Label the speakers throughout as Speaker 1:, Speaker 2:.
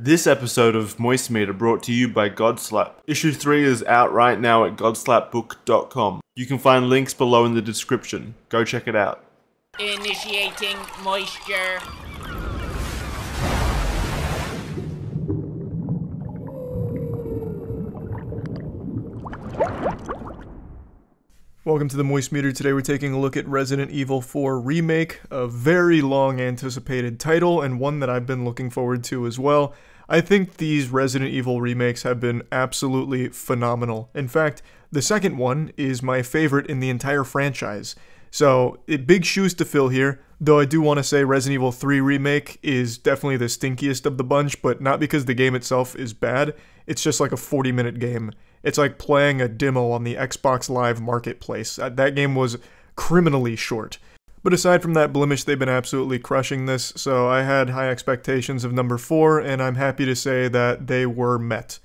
Speaker 1: This episode of Moist Meter brought to you by Godslap. Issue 3 is out right now at godslapbook.com. You can find links below in the description. Go check it out.
Speaker 2: Initiating moisture.
Speaker 3: Welcome to the Moist Meter. Today we're taking a look at Resident Evil 4 Remake, a very long anticipated title and one that I've been looking forward to as well. I think these Resident Evil remakes have been absolutely phenomenal. In fact, the second one is my favorite in the entire franchise. So, big shoes to fill here, though I do want to say Resident Evil 3 Remake is definitely the stinkiest of the bunch, but not because the game itself is bad, it's just like a 40-minute game. It's like playing a demo on the Xbox Live Marketplace. That game was criminally short. But aside from that blemish, they've been absolutely crushing this, so I had high expectations of number 4, and I'm happy to say that they were met.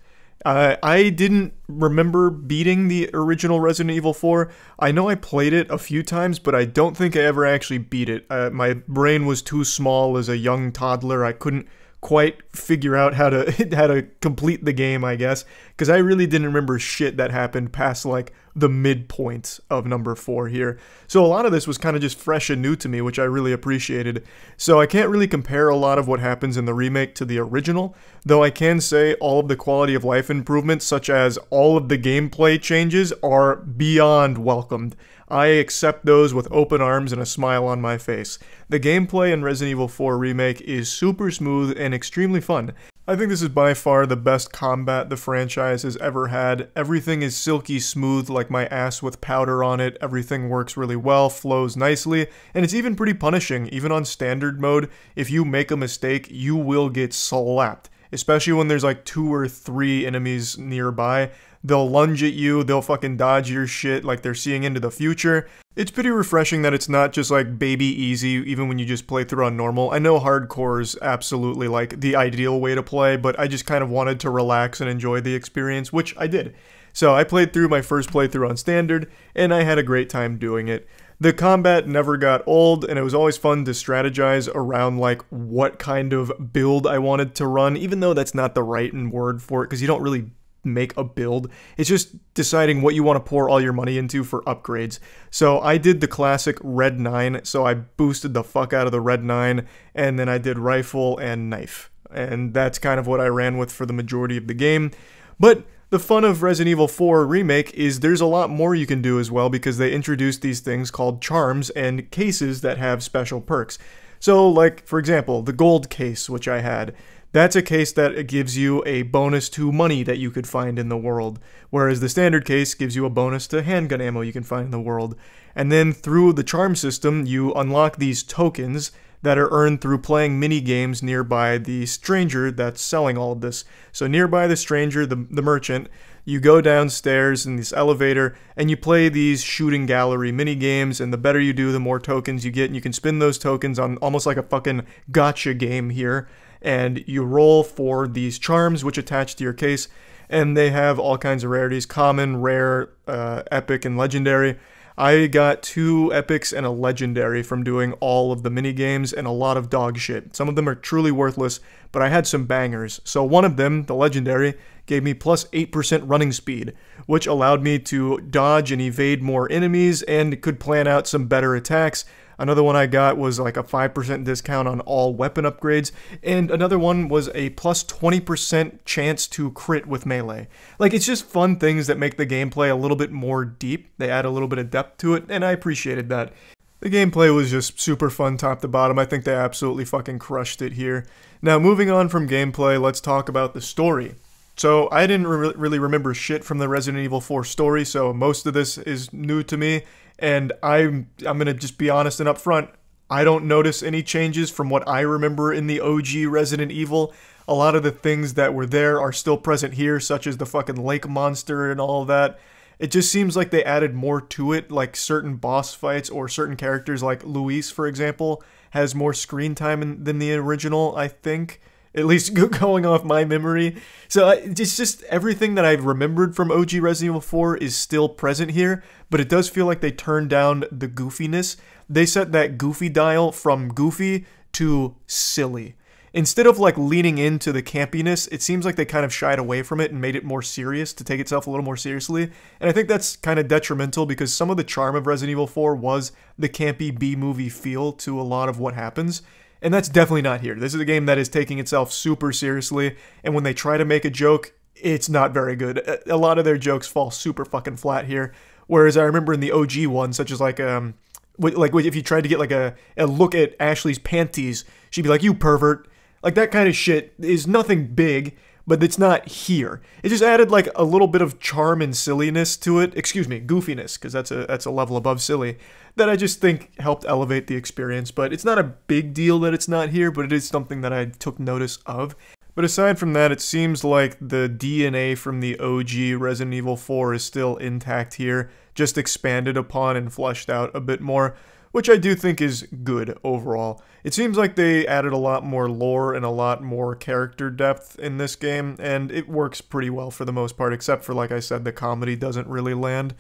Speaker 3: I didn't remember beating the original Resident Evil 4. I know I played it a few times, but I don't think I ever actually beat it. My brain was too small as a young toddler. I couldn't quite figure out how to complete the game, I guess, because I really didn't remember shit that happened past like the midpoint of number 4 here. So a lot of this was kind of just fresh and new to me, which I really appreciated. So I can't really compare a lot of what happens in the remake to the original, though I can say all of the quality of life improvements, such as all of the gameplay changes, are beyond welcomed. I accept those with open arms and a smile on my face. The gameplay in Resident Evil 4 Remake is super smooth and extremely fun. I think this is by far the best combat the franchise has ever had. Everything is silky smooth like my ass with powder on it. Everything works really well, flows nicely, and it's even pretty punishing. Even on standard mode, if you make a mistake, you will get slapped. Especially when there's like 2 or 3 enemies nearby. They'll lunge at you, they'll fucking dodge your shit like they're seeing into the future. It's pretty refreshing that it's not just like baby easy even when you just play through on normal. I know hardcore is absolutely like the ideal way to play, but I just kind of wanted to relax and enjoy the experience, which I did. So I played through my first playthrough on standard, and I had a great time doing it. The combat never got old, and it was always fun to strategize around like what kind of build I wanted to run, even though that's not the right word for it, because you don't really make a build. It's just deciding what you want to pour all your money into for upgrades. So I did the classic Red 9, so I boosted the fuck out of the Red 9, and then I did rifle and knife. And that's kind of what I ran with for the majority of the game. But the fun of Resident Evil 4 Remake is there's a lot more you can do as well, because they introduced these things called charms and cases that have special perks. So like, for example, the gold case, which I had. That's a case that gives you a bonus to money that you could find in the world, whereas the standard case gives you a bonus to handgun ammo you can find in the world. And then through the charm system, you unlock these tokens that are earned through playing mini games nearby the stranger that's selling all of this. So nearby the stranger, the merchant, you go downstairs in this elevator and you play these shooting gallery mini games, and the better you do, the more tokens you get, and you can spin those tokens on almost like a fucking gotcha game here. And you roll for these charms which attach to your case, and they have all kinds of rarities: common, rare, epic, and legendary. I got 2 epics and a legendary from doing all of the mini games, and a lot of dog shit. Some of them are truly worthless, but I had some bangers. So one of them, the legendary, gave me plus 8% running speed, which allowed me to dodge and evade more enemies and could plan out some better attacks. Another one I got was like a 5% discount on all weapon upgrades, and another one was a plus 20% chance to crit with melee. Like, it's just fun things that make the gameplay a little bit more deep. They add a little bit of depth to it, and I appreciated that. The gameplay was just super fun top to bottom. I think they absolutely fucking crushed it here. Now, moving on from gameplay, let's talk about the story. So, I didn't really remember shit from the Resident Evil 4 story, so most of this is new to me. And I'm gonna just be honest and upfront, I don't notice any changes from what I remember in the OG Resident Evil. A lot of the things that were there are still present here, such as the fucking lake monster and all of that. It just seems like they added more to it, like certain boss fights or certain characters like Luis, for example, has more screen time than the original, I think. At least going off my memory. So it's just everything that I've remembered from OG Resident Evil 4 is still present here, but it does feel like they turned down the goofiness. They set that goofy dial from goofy to silly. instead of like leaning into the campiness, it seems like they kind of shied away from it and made it more serious to take itself a little more seriously. And I think that's kind of detrimental because some of the charm of Resident Evil 4 was the campy B-movie feel to a lot of what happens. And that's definitely not here. This is a game that is taking itself super seriously, and when they try to make a joke, it's not very good. A lot of their jokes fall super fucking flat here. Whereas I remember in the OG one, such as like if you tried to get like a look at Ashley's panties, she'd be like, "You pervert." Like that kind of shit is nothing big, but it's not here. It just added like a little bit of charm and silliness to it. Excuse me, goofiness, because that's a level above silly, that I just think helped elevate the experience. But it's not a big deal that it's not here, but it is something that I took notice of. But aside from that, it seems like the DNA from the OG Resident Evil 4 is still intact here, just expanded upon and fleshed out a bit more, which I do think is good overall. It seems like they added a lot more lore and a lot more character depth in this game, and it works pretty well for the most part, except for, like I said, the comedy doesn't really land.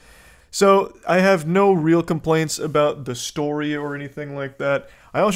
Speaker 3: So I have no real complaints about the story or anything like that. I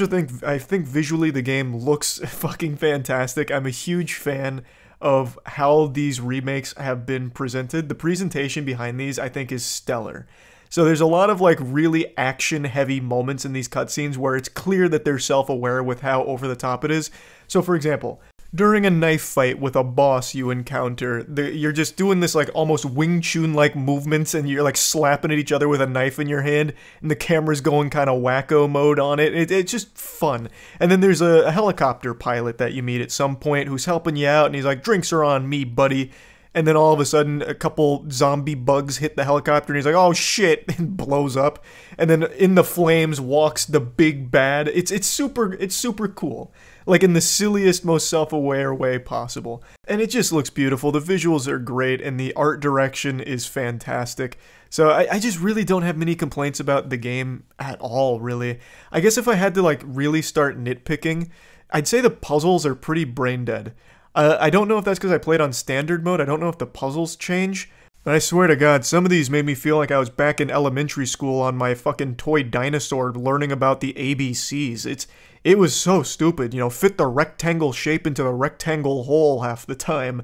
Speaker 3: think visually the game looks fucking fantastic. I'm a huge fan of how these remakes have been presented. The presentation behind these, I think, is stellar. So there's a lot of like really action-heavy moments in these cutscenes where it's clear that they're self-aware with how over the top it is. So for example, during a knife fight with a boss you encounter, you're just doing this like almost Wing Chun-like movements, and you're like slapping at each other with a knife in your hand, and the camera's going kind of wacko mode on it. It's just fun. And then there's a helicopter pilot that you meet at some point who's helping you out, and he's like, "Drinks are on me, buddy." And then all of a sudden, a couple zombie bugs hit the helicopter, and he's like, "Oh shit," and blows up. And then in the flames walks the big bad. It's super cool. Like in the silliest, most self-aware way possible. And it just looks beautiful. The visuals are great, and the art direction is fantastic. So I just really don't have many complaints about the game at all, really. I guess if I had to like really start nitpicking, I'd say the puzzles are pretty brain dead. I don't know if that's because I played on standard mode. I don't know if the puzzles change. But I swear to God, some of these made me feel like I was back in elementary school on my fucking toy dinosaur learning about the ABCs. It was so stupid, fit the rectangle shape into the rectangle hole half the time.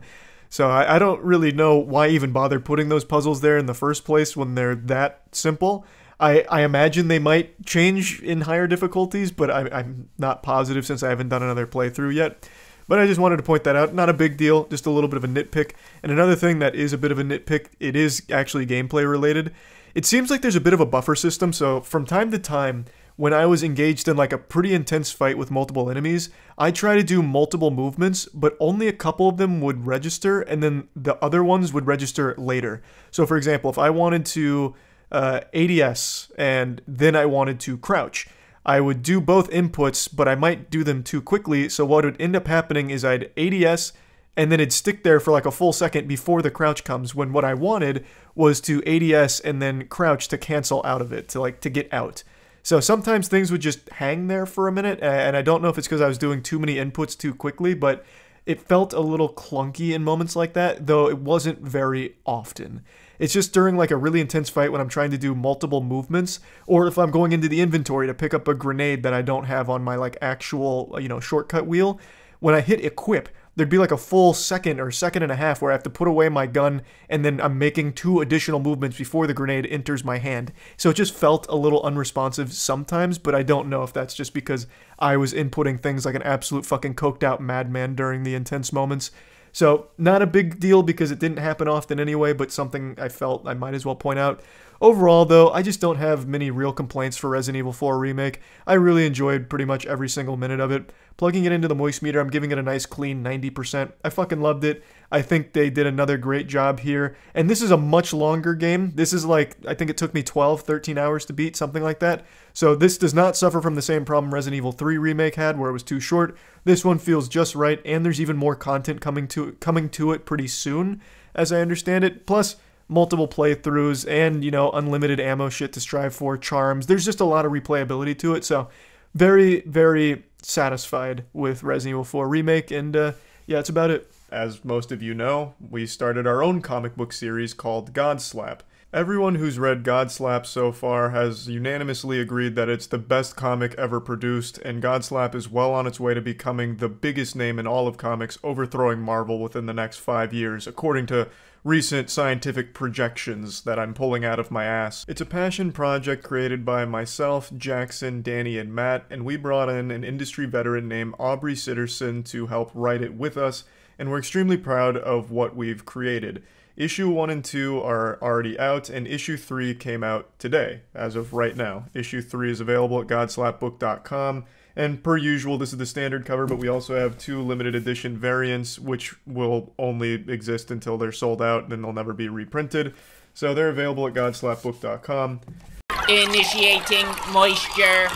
Speaker 3: So I don't really know why even bother putting those puzzles there in the first place when they're that simple. I imagine they might change in higher difficulties, but I'm not positive since I haven't done another playthrough yet. But I just wanted to point that out. Not a big deal, just a little bit of a nitpick. And another thing that is a bit of a nitpick, it is actually gameplay related. It seems like there's a bit of a buffer system, so from time to time, when I was engaged in like a pretty intense fight with multiple enemies, I try to do multiple movements, but only a couple of them would register, and then the other ones would register later. So for example, if I wanted to ADS and then I wanted to crouch, I would do both inputs, but I might do them too quickly, so what would end up happening is I'd ADS, and then it'd stick there for like a full second before the crouch comes, when what I wanted was to ADS and then crouch to cancel out of it, to get out. So sometimes things would just hang there for a minute, and I don't know if it's because I was doing too many inputs too quickly, but it felt a little clunky in moments like that, though it wasn't very often. It's just during like a really intense fight when I'm trying to do multiple movements, or if I'm going into the inventory to pick up a grenade that I don't have on my like actual, shortcut wheel. When I hit equip, there'd be like a full second or second and a half where I have to put away my gun, and then I'm making 2 additional movements before the grenade enters my hand. So it just felt a little unresponsive sometimes, but I don't know if that's just because I was inputting things like an absolute fucking coked out madman during the intense moments. So not a big deal because it didn't happen often anyway, but something I felt I might as well point out. Overall, though, I just don't have many real complaints for Resident Evil 4 Remake. I really enjoyed pretty much every single minute of it. Plugging it into the moist meter, I'm giving it a nice clean 90%. I fucking loved it. I think they did another great job here. And this is a much longer game. This is like, I think it took me 12, 13 hours to beat, something like that. So this does not suffer from the same problem Resident Evil 3 Remake had, where it was too short. This one feels just right, and there's even more content coming to it pretty soon, as I understand it. Plus, multiple playthroughs and, unlimited ammo shit to strive for, charms. There's just a lot of replayability to it, so very, very satisfied with Resident Evil 4 Remake, and yeah, that's about it. As most of you know, we started our own comic book series called God Slap. Everyone who's read Godslap so far has unanimously agreed that it's the best comic ever produced, and Godslap is well on its way to becoming the biggest name in all of comics, overthrowing Marvel within the next 5 years, according to recent scientific projections that I'm pulling out of my ass. It's a passion project created by myself, Jackson, Danny, and Matt, and we brought in an industry veteran named Aubrey Sitterson to help write it with us, and we're extremely proud of what we've created. Issue 1 and 2 are already out, and Issue 3 came out today, as of right now. Issue 3 is available at godslapbook.com, and per usual, this is the standard cover, but we also have 2 limited edition variants, which will only exist until they're sold out, and then they'll never be reprinted. So they're available at godslapbook.com.
Speaker 2: Initiating moisture.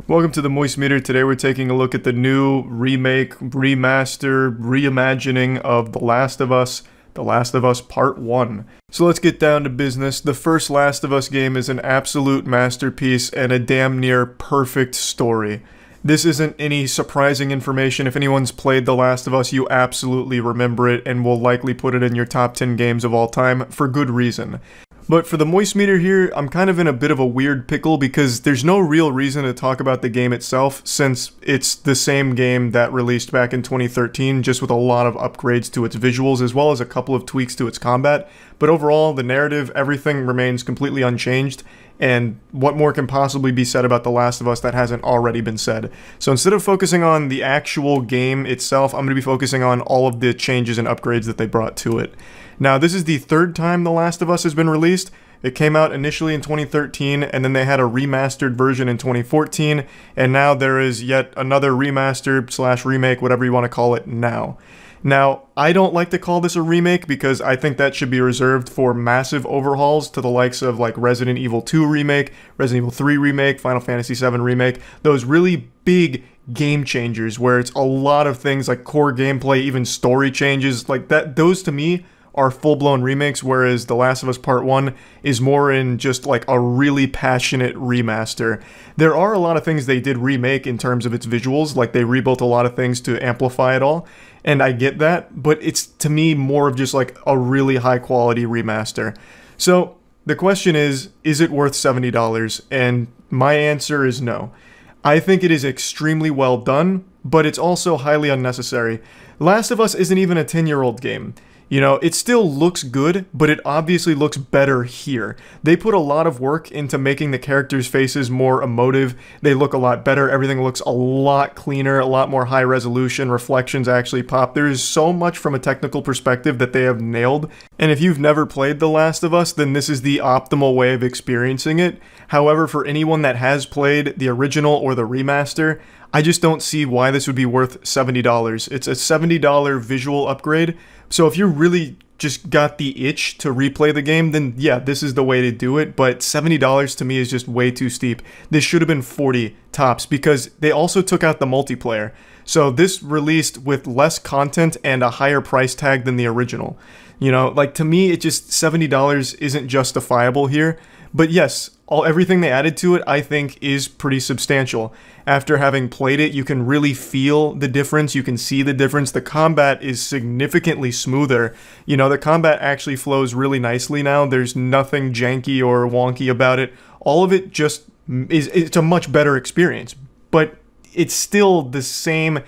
Speaker 3: Welcome to the Moist Meter. Today we're taking a look at the new remake, remaster, reimagining of The Last of Us Part 1. So let's get down to business. The first Last of Us game is an absolute masterpiece and a damn near perfect story. This isn't any surprising information. If anyone's played The Last of Us, you absolutely remember it and will likely put it in your top 10 games of all time for good reason. But for the Moist Meter here, I'm kind of in a bit of a weird pickle because there's no real reason to talk about the game itself since it's the same game that released back in 2013, just with a lot of upgrades to its visuals as well as a couple of tweaks to its combat. But overall, the narrative, everything remains completely unchanged, and what more can possibly be said about The Last of Us that hasn't already been said? So instead of focusing on the actual game itself, I'm going to be focusing on all of the changes and upgrades that they brought to it. Now, this is the third time The Last of Us has been released. It came out initially in 2013, and then they had a remastered version in 2014, and now there is yet another remaster / remake, whatever you want to call it, now. Now, I don't like to call this a remake because I think that should be reserved for massive overhauls to the likes of like Resident Evil 2 Remake, Resident Evil 3 Remake, Final Fantasy 7 Remake, those really big game changers where it's a lot of things like core gameplay, even story changes, like that. Those to me are full-blown remakes, whereas The Last of Us Part 1 is more in just like a really passionate remaster. There are a lot of things they did remake in terms of its visuals, like they rebuilt a lot of things to amplify it all, and I get that, but it's to me more of just like a really high-quality remaster. So the question is it worth $70? And my answer is no. I think it is extremely well done, but it's also highly unnecessary. Last of Us isn't even a 10-year-old game. You know, it still looks good, but it obviously looks better here. They put a lot of work into making the characters' faces more emotive. They look a lot better. Everything looks a lot cleaner, a lot more high resolution. Reflections actually pop. There is so much from a technical perspective that they have nailed. And if you've never played The Last of Us, then this is the optimal way of experiencing it. However, for anyone that has played the original or the remaster, I just don't see why this would be worth $70. It's a $70 visual upgrade. So if you really just got the itch to replay the game, then yeah, this is the way to do it, but $70 to me is just way too steep. This should have been 40 tops because they also took out the multiplayer. So this released with less content and a higher price tag than the original. You know, like to me, it just $70 isn't justifiable here. But yes, everything they added to it, I think, is pretty substantial. After having played it, you can really feel the difference. You can see the difference. The combat is significantly smoother. You know, the combat actually flows really nicely now. There's nothing janky or wonky about it. All of it just it's a much better experience. But it's still the same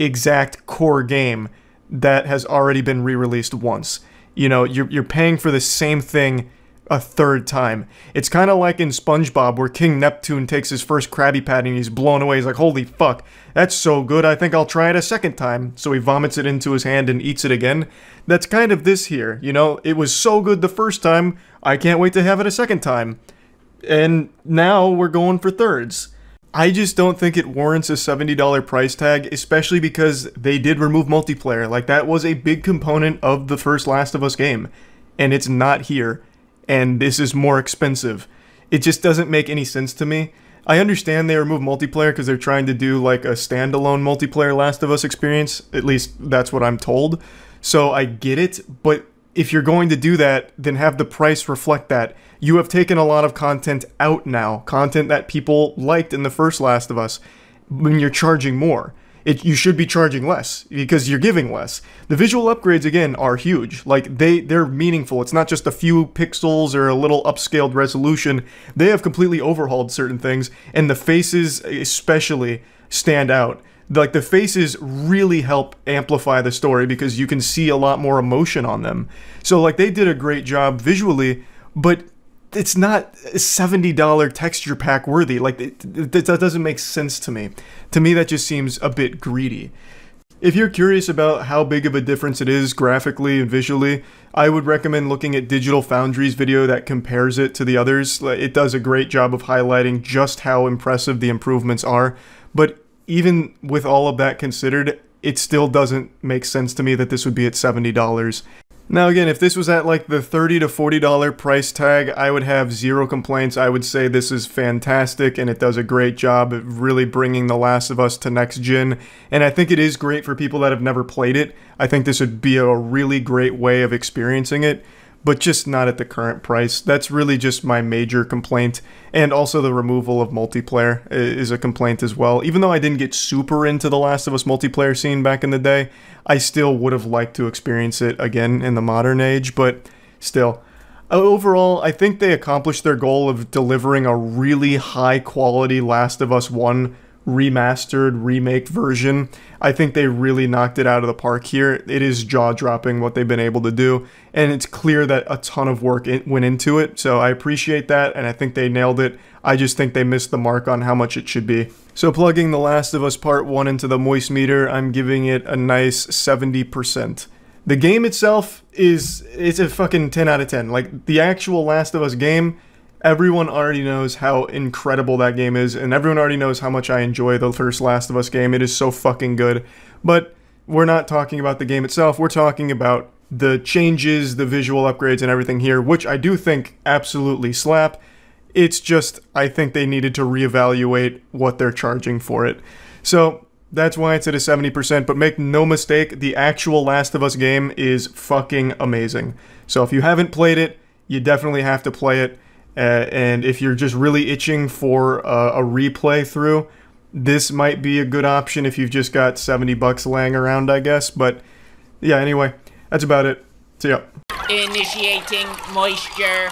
Speaker 3: exact core game that has already been re-released once. You know, you're paying for the same thing a third time. It's kind of like in SpongeBob where King Neptune takes his first Krabby Patty and he's blown away. He's like, holy fuck, that's so good, I think I'll try it a second time. So he vomits it into his hand and eats it again. That's kind of this here, you know? It was so good the first time, I can't wait to have it a second time. And now we're going for thirds. I just don't think it warrants a $70 price tag, especially because they did remove multiplayer. Like, that was a big component of the first Last of Us game, and it's not here. And this is more expensive. It just doesn't make any sense to me. I understand they remove multiplayer because they're trying to do like a standalone multiplayer Last of Us experience. At least that's what I'm told. So I get it, but if you're going to do that, then have the price reflect that. You have taken a lot of content out now, content that people liked in the first Last of Us, when you're charging more. you should be charging less because you're giving less. The visual upgrades, again, are huge. Like, they're meaningful. It's not just a few pixels or a little upscaled resolution. They have completely overhauled certain things, and the faces especially stand out. Like, the faces really help amplify the story because you can see a lot more emotion on them. So, like, they did a great job visually, but it's not $70 texture pack worthy. Like, that doesn't make sense to me. To me, that just seems a bit greedy. If you're curious about how big of a difference it is graphically and visually, I would recommend looking at Digital Foundry's video that compares it to the others. It does a great job of highlighting just how impressive the improvements are. But even with all of that considered, it still doesn't make sense to me that this would be at $70. Now again, if this was at like the $30 to $40 price tag, I would have zero complaints. I would say this is fantastic and it does a great job of really bringing The Last of Us to next gen. And I think it is great for people that have never played it. I think this would be a really great way of experiencing it, but just not at the current price. That's really just my major complaint. And also the removal of multiplayer is a complaint as well. Even though I didn't get super into The Last of Us multiplayer scene back in the day, I still would have liked to experience it again in the modern age, but still. Overall, I think they accomplished their goal of delivering a really high quality Last of Us 1 remastered remake version. I think they really knocked it out of the park here. It is jaw-dropping what they've been able to do, and it's clear that a ton of work went into it, so I appreciate that, and I think they nailed it. I just think they missed the mark on how much it should be. So plugging The Last of Us Part 1 into the Moist meter, I'm giving it a nice 70%. The game itself it's a fucking 10 out of 10. Like, the actual Last of Us game, everyone already knows how incredible that game is, and everyone already knows how much I enjoy the first Last of Us game. It is so fucking good. But we're not talking about the game itself, we're talking about the changes, the visual upgrades, and everything here, which I do think absolutely slap. It's just, I think they needed to reevaluate what they're charging for it. So that's why it's at a 70%, but make no mistake, the actual Last of Us game is fucking amazing. So if you haven't played it, you definitely have to play it. And if you're just really itching for a replay through, this might be a good option if you've just got $70 laying around, I guess. But yeah, anyway, that's about it. See ya.
Speaker 2: Initiating moisture.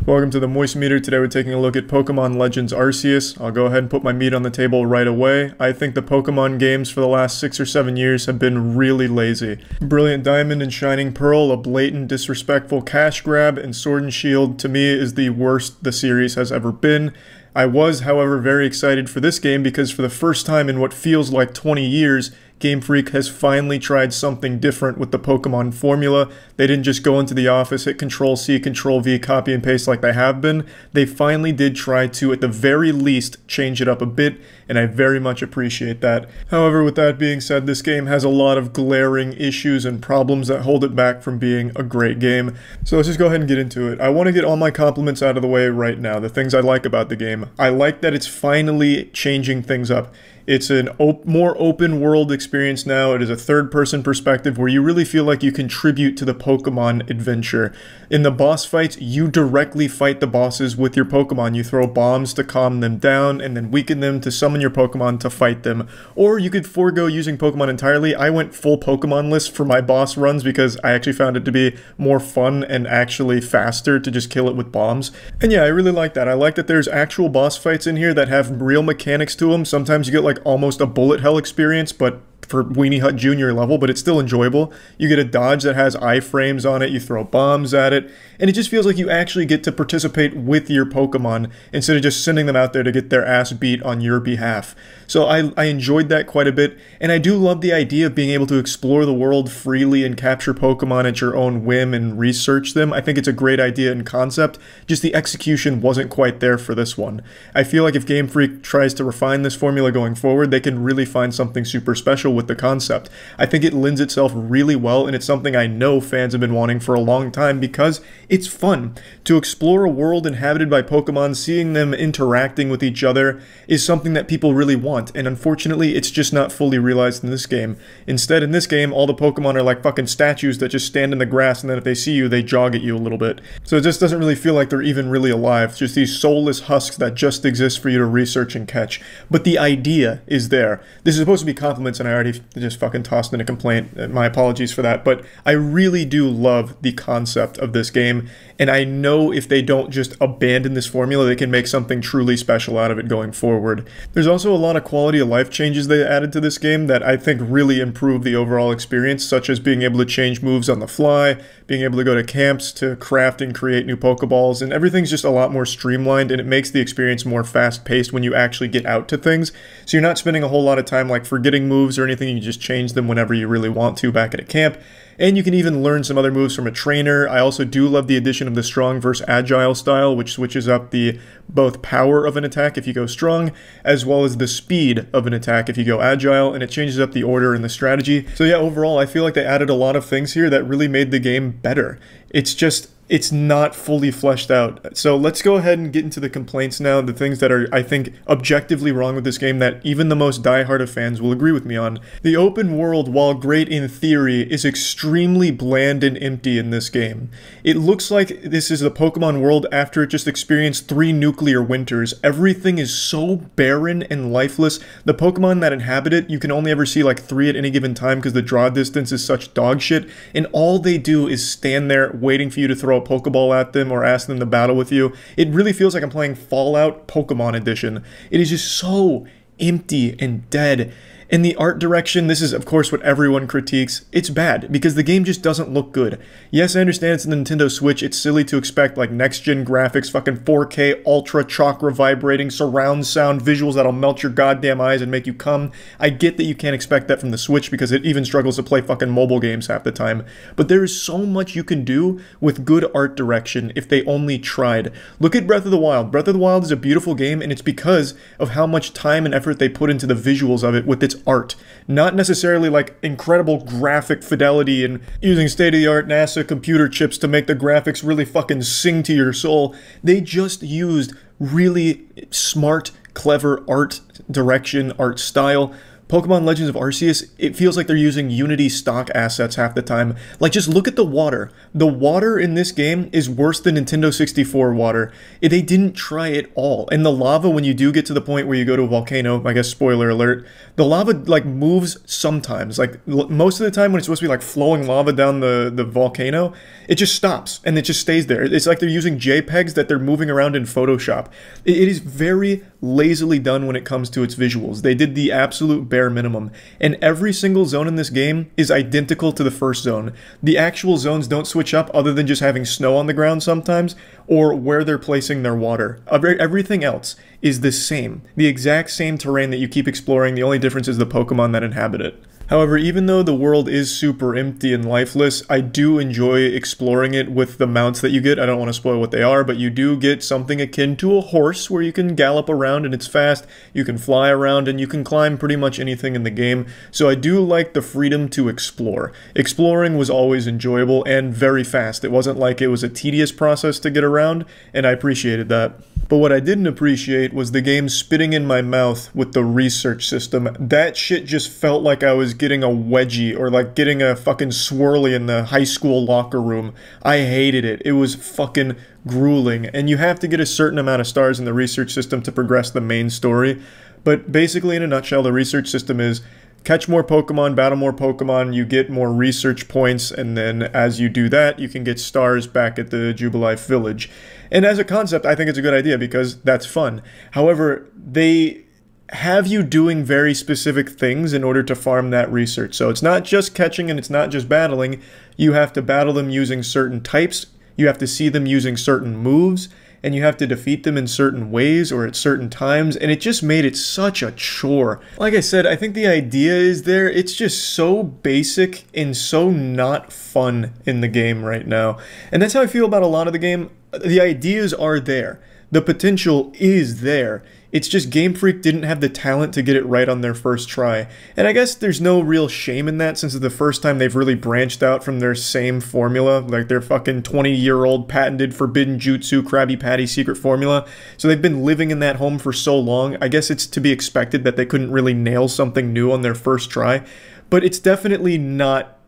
Speaker 3: Welcome to the Moist Meter. Today we're taking a look at Pokemon Legends Arceus. I'll go ahead and put my meat on the table right away. I think the Pokemon games for the last 6 or 7 years have been really lazy. Brilliant Diamond and Shining Pearl, a blatant disrespectful cash grab, and Sword and Shield to me is the worst the series has ever been. I was, however, very excited for this game because for the first time in what feels like 20 years, Game Freak has finally tried something different with the Pokemon formula. They didn't just go into the office, hit Control-C, Control-V, copy and paste like they have been. They finally did try to, at the very least, change it up a bit, and I very much appreciate that. However, with that being said, this game has a lot of glaring issues and problems that hold it back from being a great game. So let's just go ahead and get into it. I want to get all my compliments out of the way right now, the things I like about the game. I like that it's finally changing things up. It's a more open world experience now. It is a third-person perspective where you really feel like you contribute to the Pokemon adventure. In the boss fights, you directly fight the bosses with your Pokemon. You throw bombs to calm them down and then weaken them to summon your Pokemon to fight them. Or you could forego using Pokemon entirely. I went full Pokemon list for my boss runs because I actually found it to be more fun and actually faster to just kill it with bombs. And yeah, I really like that. I like that there's actual boss fights in here that have real mechanics to them. Sometimes you get like almost a bullet hell experience, but for Weenie Hut Jr. level, but it's still enjoyable. You get a dodge that has iframes on it, you throw bombs at it, and it just feels like you actually get to participate with your Pokemon instead of just sending them out there to get their ass beat on your behalf. So I enjoyed that quite a bit, and I do love the idea of being able to explore the world freely and capture Pokemon at your own whim and research them. I think it's a great idea and concept, just the execution wasn't quite there for this one. I feel like if Game Freak tries to refine this formula going forward, they can really find something super special with the concept. I think it lends itself really well, and it's something I know fans have been wanting for a long time because it's fun. To explore a world inhabited by Pokemon, seeing them interacting with each other is something that people really want, and unfortunately it's just not fully realized in this game. Instead, in this game, all the Pokemon are like fucking statues that just stand in the grass, and then if they see you, they jog at you a little bit. So it just doesn't really feel like they're even really alive. It's just these soulless husks that just exist for you to research and catch. But the idea is there. This is supposed to be compliments, and I already just fucking tossed in a complaint. My apologies for that, but I really do love the concept of this game, and I know if they don't just abandon this formula, they can make something truly special out of it going forward. There's also a lot of quality of life changes they added to this game that I think really improve the overall experience, such as being able to change moves on the fly, being able to go to camps to craft and create new Pokeballs, and everything's just a lot more streamlined, and it makes the experience more fast-paced when you actually get out to things. So you're not spending a whole lot of time like forgetting moves or anything, you just change them whenever you really want to back at a camp. And you can even learn some other moves from a trainer. I also do love the addition of the strong versus agile style, which switches up the both power of an attack if you go strong, as well as the speed of an attack if you go agile, and it changes up the order and the strategy. So yeah, overall, I feel like they added a lot of things here that really made the game better. It's not fully fleshed out. So let's go ahead and get into the complaints now, the things that are, I think, objectively wrong with this game that even the most diehard of fans will agree with me on. The open world, while great in theory, is extremely bland and empty in this game. It looks like this is the Pokemon world after it just experienced 3 nuclear winters. Everything is so barren and lifeless. The Pokemon that inhabit it, you can only ever see like 3 at any given time because the draw distance is such dog shit, and all they do is stand there waiting for you to throw a Pokeball at them or ask them to battle with you. It really feels like I'm playing Fallout Pokemon Edition. It is just so empty and dead. In the art direction, this is of course what everyone critiques. It's bad because the game just doesn't look good. Yes, I understand it's a Nintendo Switch. It's silly to expect like next-gen graphics, fucking 4K, ultra chakra vibrating, surround sound, visuals that'll melt your goddamn eyes and make you come. I get that you can't expect that from the Switch because it even struggles to play fucking mobile games half the time. But there is so much you can do with good art direction if they only tried. Look at Breath of the Wild. Breath of the Wild is a beautiful game, and it's because of how much time and effort they put into the visuals of it with its art. Not necessarily like incredible graphic fidelity and using state-of-the-art NASA computer chips to make the graphics really fucking sing to your soul. They just used really smart, clever art direction, art style. Pokemon Legends of Arceus, it feels like they're using Unity stock assets half the time. Like, just look at the water. The water in this game is worse than Nintendo 64 water. They didn't try at all. And the lava, when you do get to the point where you go to a volcano, I guess spoiler alert, the lava, like, moves sometimes. Like, most of the time when it's supposed to be, like, flowing lava down the volcano, it just stops, and it just stays there. It's like they're using JPEGs that they're moving around in Photoshop. It is very lazily done when it comes to its visuals. They did the absolute bare minimum, and every single zone in this game is identical to the first zone. The actual zones don't switch up other than just having snow on the ground sometimes, or where they're placing their water. Everything else is the same. The exact same terrain that you keep exploring, the only difference is the Pokemon that inhabit it. However, even though the world is super empty and lifeless, I do enjoy exploring it with the mounts that you get. I don't want to spoil what they are, but you do get something akin to a horse where you can gallop around and it's fast, you can fly around, and you can climb pretty much anything in the game. So I do like the freedom to explore. Exploring was always enjoyable and very fast. It wasn't like it was a tedious process to get around, and I appreciated that. But what I didn't appreciate was the game spitting in my mouth with the research system. That shit just felt like I was getting a wedgie or like getting a fucking swirly in the high school locker room. I hated it. It was fucking grueling. And you have to get a certain amount of stars in the research system to progress the main story. But basically, in a nutshell, the research system is catch more Pokemon, battle more Pokemon, you get more research points, and then as you do that, you can get stars back at the Jubilife Village. And as a concept, I think it's a good idea because that's fun. However, they have you doing very specific things in order to farm that research. So it's not just catching and it's not just battling. You have to battle them using certain types, you have to see them using certain moves, and you have to defeat them in certain ways or at certain times, and it just made it such a chore. Like I said, I think the idea is there, it's just so basic and so not fun in the game right now. And that's how I feel about a lot of the game. The ideas are there. The potential is there. It's just Game Freak didn't have the talent to get it right on their first try. And I guess there's no real shame in that, since it's the first time they've really branched out from their same formula, like their fucking 20-year-old patented forbidden jutsu Krabby Patty secret formula. So they've been living in that home for so long, I guess it's to be expected that they couldn't really nail something new on their first try. But it's definitely not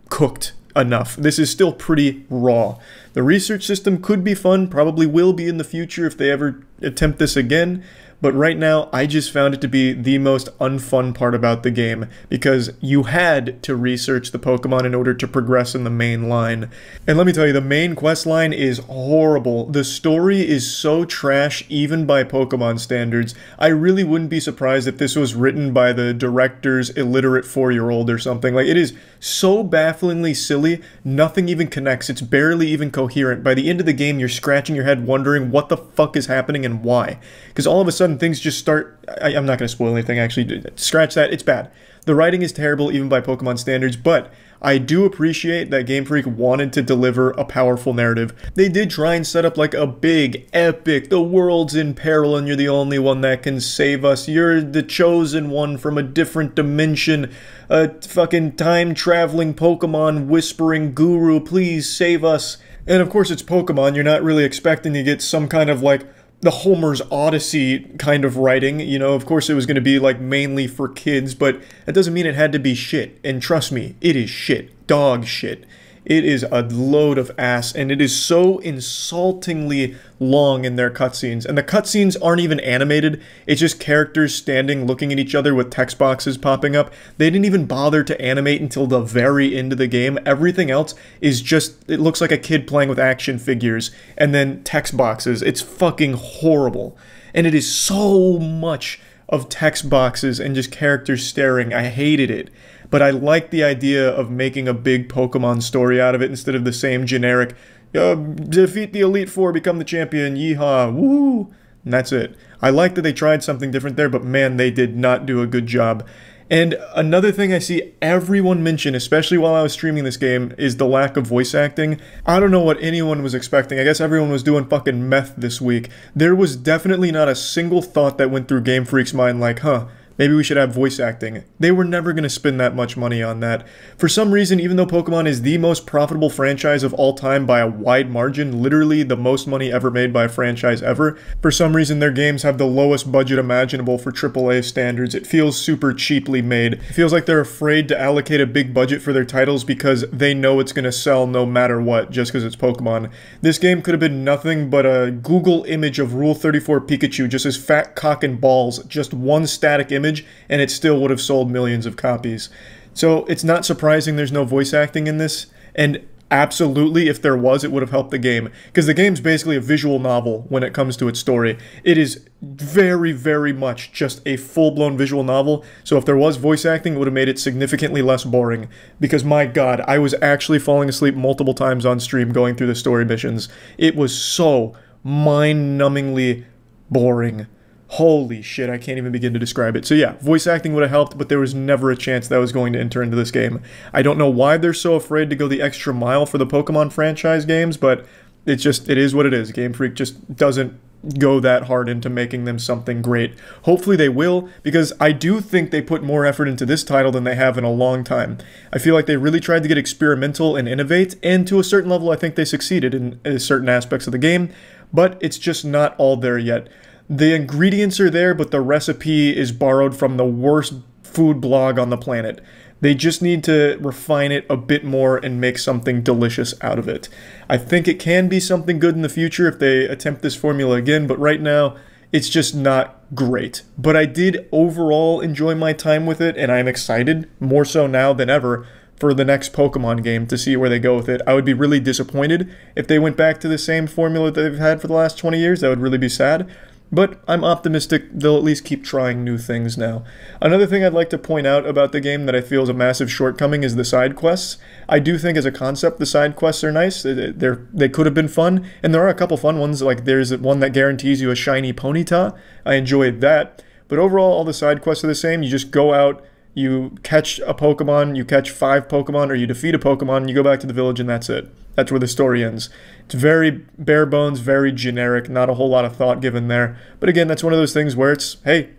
Speaker 3: cooked enough. This is still pretty raw. The research system could be fun, probably will be in the future if they ever attempt this again, but right now I just found it to be the most unfun part about the game, because you had to research the Pokemon in order to progress in the main line. And let me tell you, the main quest line is horrible. The story is so trash even by Pokemon standards. I really wouldn't be surprised if this was written by the director's illiterate 4-year-old or something. Like, it is so bafflingly silly, nothing even connects, it's barely even coherent. By the end of the game, you're scratching your head wondering what the fuck is happening and why. Because all of a sudden things just start... I'm not going to spoil anything, actually. Scratch that, it's bad. The writing is terrible even by Pokemon standards, but I do appreciate that Game Freak wanted to deliver a powerful narrative. They did try and set up like a big, epic, the world's in peril and you're the only one that can save us. You're the chosen one from a different dimension. A fucking time-traveling Pokemon whispering guru, please save us. And of course it's Pokemon, you're not really expecting to get some kind of like the Homer's Odyssey kind of writing. You know, of course it was going to be like mainly for kids, but that doesn't mean it had to be shit. And trust me, it is shit. Dog shit. It is a load of ass, and it is so insultingly long in their cutscenes. And the cutscenes aren't even animated, it's just characters standing looking at each other with text boxes popping up. They didn't even bother to animate until the very end of the game. Everything else is just, it looks like a kid playing with action figures, and then text boxes. It's fucking horrible. And it is so much of text boxes and just characters staring. I hated it. But I like the idea of making a big Pokemon story out of it instead of the same generic, defeat the Elite Four, become the champion, yeehaw, woo, and that's it. I like that they tried something different there, but man, they did not do a good job. And another thing I see everyone mention, especially while I was streaming this game, is the lack of voice acting. I don't know what anyone was expecting. I guess everyone was doing fucking meth this week. There was definitely not a single thought that went through Game Freak's mind like, huh, maybe we should have voice acting. They were never going to spend that much money on that. For some reason, even though Pokemon is the most profitable franchise of all time by a wide margin, literally the most money ever made by a franchise ever, for some reason their games have the lowest budget imaginable for AAA standards. It feels super cheaply made. It feels like they're afraid to allocate a big budget for their titles because they know it's going to sell no matter what, just because it's Pokemon. This game could have been nothing but a Google image of Rule 34 Pikachu, just his fat cock and balls, just one static image, and it still would have sold millions of copies. So it's not surprising there's no voice acting in this, and absolutely if there was, it would have helped the game, because the game's basically a visual novel when it comes to its story. It is very, very much just a full-blown visual novel, so if there was voice acting, it would have made it significantly less boring, because my god, I was actually falling asleep multiple times on stream going through the story missions. It was so mind-numbingly boring. Holy shit, I can't even begin to describe it. So yeah, voice acting would have helped, but there was never a chance that was going to enter into this game. I don't know why they're so afraid to go the extra mile for the Pokemon franchise games, but it is what it is. Game Freak just doesn't go that hard into making them something great. Hopefully they will, because I do think they put more effort into this title than they have in a long time. I feel like they really tried to get experimental and innovate, and to a certain level I think they succeeded in certain aspects of the game, but it's just not all there yet. The ingredients are there, but the recipe is borrowed from the worst food blog on the planet. They just need to refine it a bit more and make something delicious out of it. I think it can be something good in the future if they attempt this formula again, but right now, it's just not great. But I did overall enjoy my time with it, and I'm excited, more so now than ever, for the next Pokemon game to see where they go with it. I would be really disappointed if they went back to the same formula that they've had for the last 20 years. That would really be sad. But I'm optimistic they'll at least keep trying new things now. Another thing I'd like to point out about the game that I feel is a massive shortcoming is the side quests. I do think as a concept the side quests are nice. They could have been fun, and there are a couple fun ones, like there's one that guarantees you a shiny Ponyta. I enjoyed that. But overall, all the side quests are the same. You just go out, You catch a Pokemon, you catch 5 Pokemon, or you defeat a Pokemon, and you go back to the village, and that's it. That's where the story ends. It's very bare bones, very generic, not a whole lot of thought given there. But again, that's one of those things where it's, hey,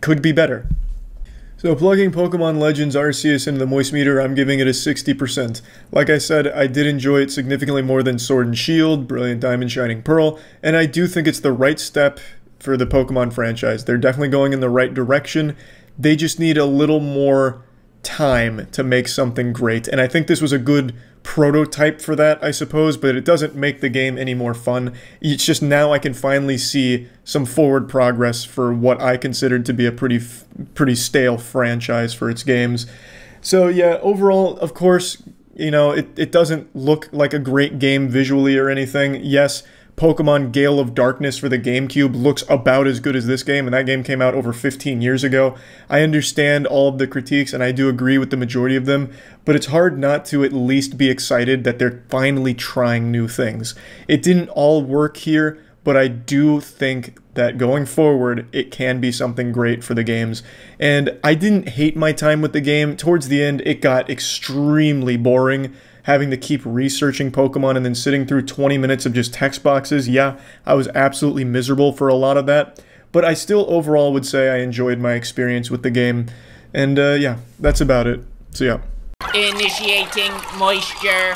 Speaker 3: could be better. So plugging Pokemon Legends Arceus into the Moist Meter, I'm giving it a 60%. Like I said, I did enjoy it significantly more than Sword and Shield, Brilliant Diamond, Shining Pearl, and I do think it's the right step for the Pokemon franchise. They're definitely going in the right direction. They just need a little more time to make something great, and I think this was a good prototype for that, I suppose, but it doesn't make the game any more fun. It's just now I can finally see some forward progress for what I considered to be a pretty stale franchise for its games. So yeah, overall, of course, you know, it doesn't look like a great game visually or anything. Yes, Pokemon Gale of Darkness for the GameCube looks about as good as this game, and that game came out over 15 years ago. I understand all of the critiques, and I do agree with the majority of them, but it's hard not to at least be excited that they're finally trying new things. It didn't all work here, but I do think that going forward, it can be something great for the games. And I didn't hate my time with the game. Towards the end, it got extremely boring, having to keep researching Pokemon and then sitting through 20 minutes of just text boxes. Yeah, I was absolutely miserable for a lot of that, but I still overall would say I enjoyed my experience with the game. And yeah, that's about it. So yeah.
Speaker 2: Initiating moisture.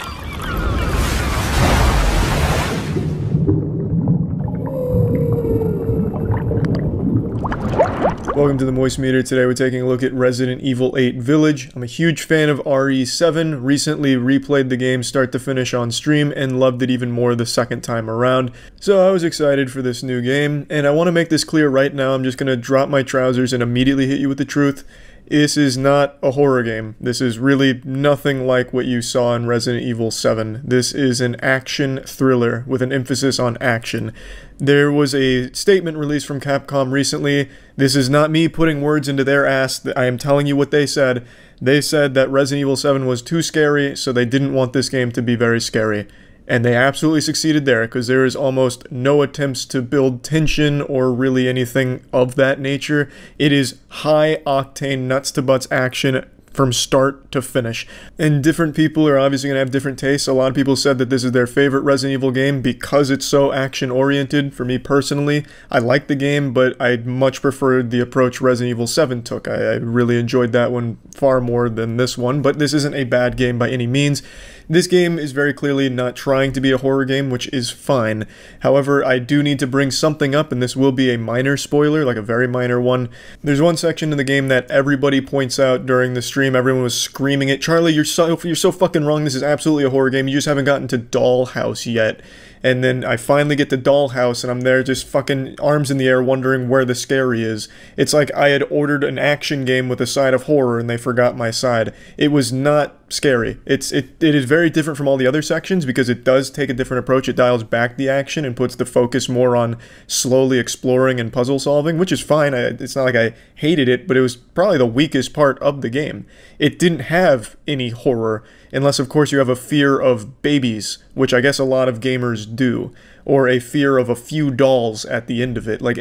Speaker 3: Welcome to the Moist Meter. Today we're taking a look at Resident Evil 8 Village. I'm a huge fan of RE7, recently replayed the game start to finish on stream, and loved it even more the second time around. So I was excited for this new game, and I want to make this clear right now. I'm just going to drop my trousers and immediately hit you with the truth. This is not a horror game. This is really nothing like what you saw in Resident Evil 7. This is an action thriller with an emphasis on action. There was a statement released from Capcom recently. This is not me putting words into their ass. I am telling you what they said. They said that Resident Evil 7 was too scary, so they didn't want this game to be very scary. And they absolutely succeeded there, because there is almost no attempts to build tension or really anything of that nature. It is high-octane, nuts-to-butts action from start to finish. And different people are obviously going to have different tastes. A lot of people said that this is their favorite Resident Evil game because it's so action-oriented. For me personally, I like the game, but I much preferred the approach Resident Evil 7 took. I really enjoyed that one far more than this one, but this isn't a bad game by any means. This game is very clearly not trying to be a horror game, which is fine. However, I do need to bring something up, and this will be a minor spoiler, like a very minor one. There's one section in the game that everybody points out during the stream. Everyone was screaming it, "Charlie, you're so fucking wrong. This is absolutely a horror game. You just haven't gotten to Dollhouse yet." And then I finally get to Dollhouse, and I'm there just fucking arms in the air wondering where the scary is. It's like I had ordered an action game with a side of horror, and they forgot my side. It was not scary. It is very different from all the other sections because it does take a different approach. It dials back the action and puts the focus more on slowly exploring and puzzle solving, which is fine. It's not like I hated it, but it was probably the weakest part of the game. It didn't have any horror, unless of course you have a fear of babies, which I guess a lot of gamers do, or a fear of a few dolls at the end of it. Like,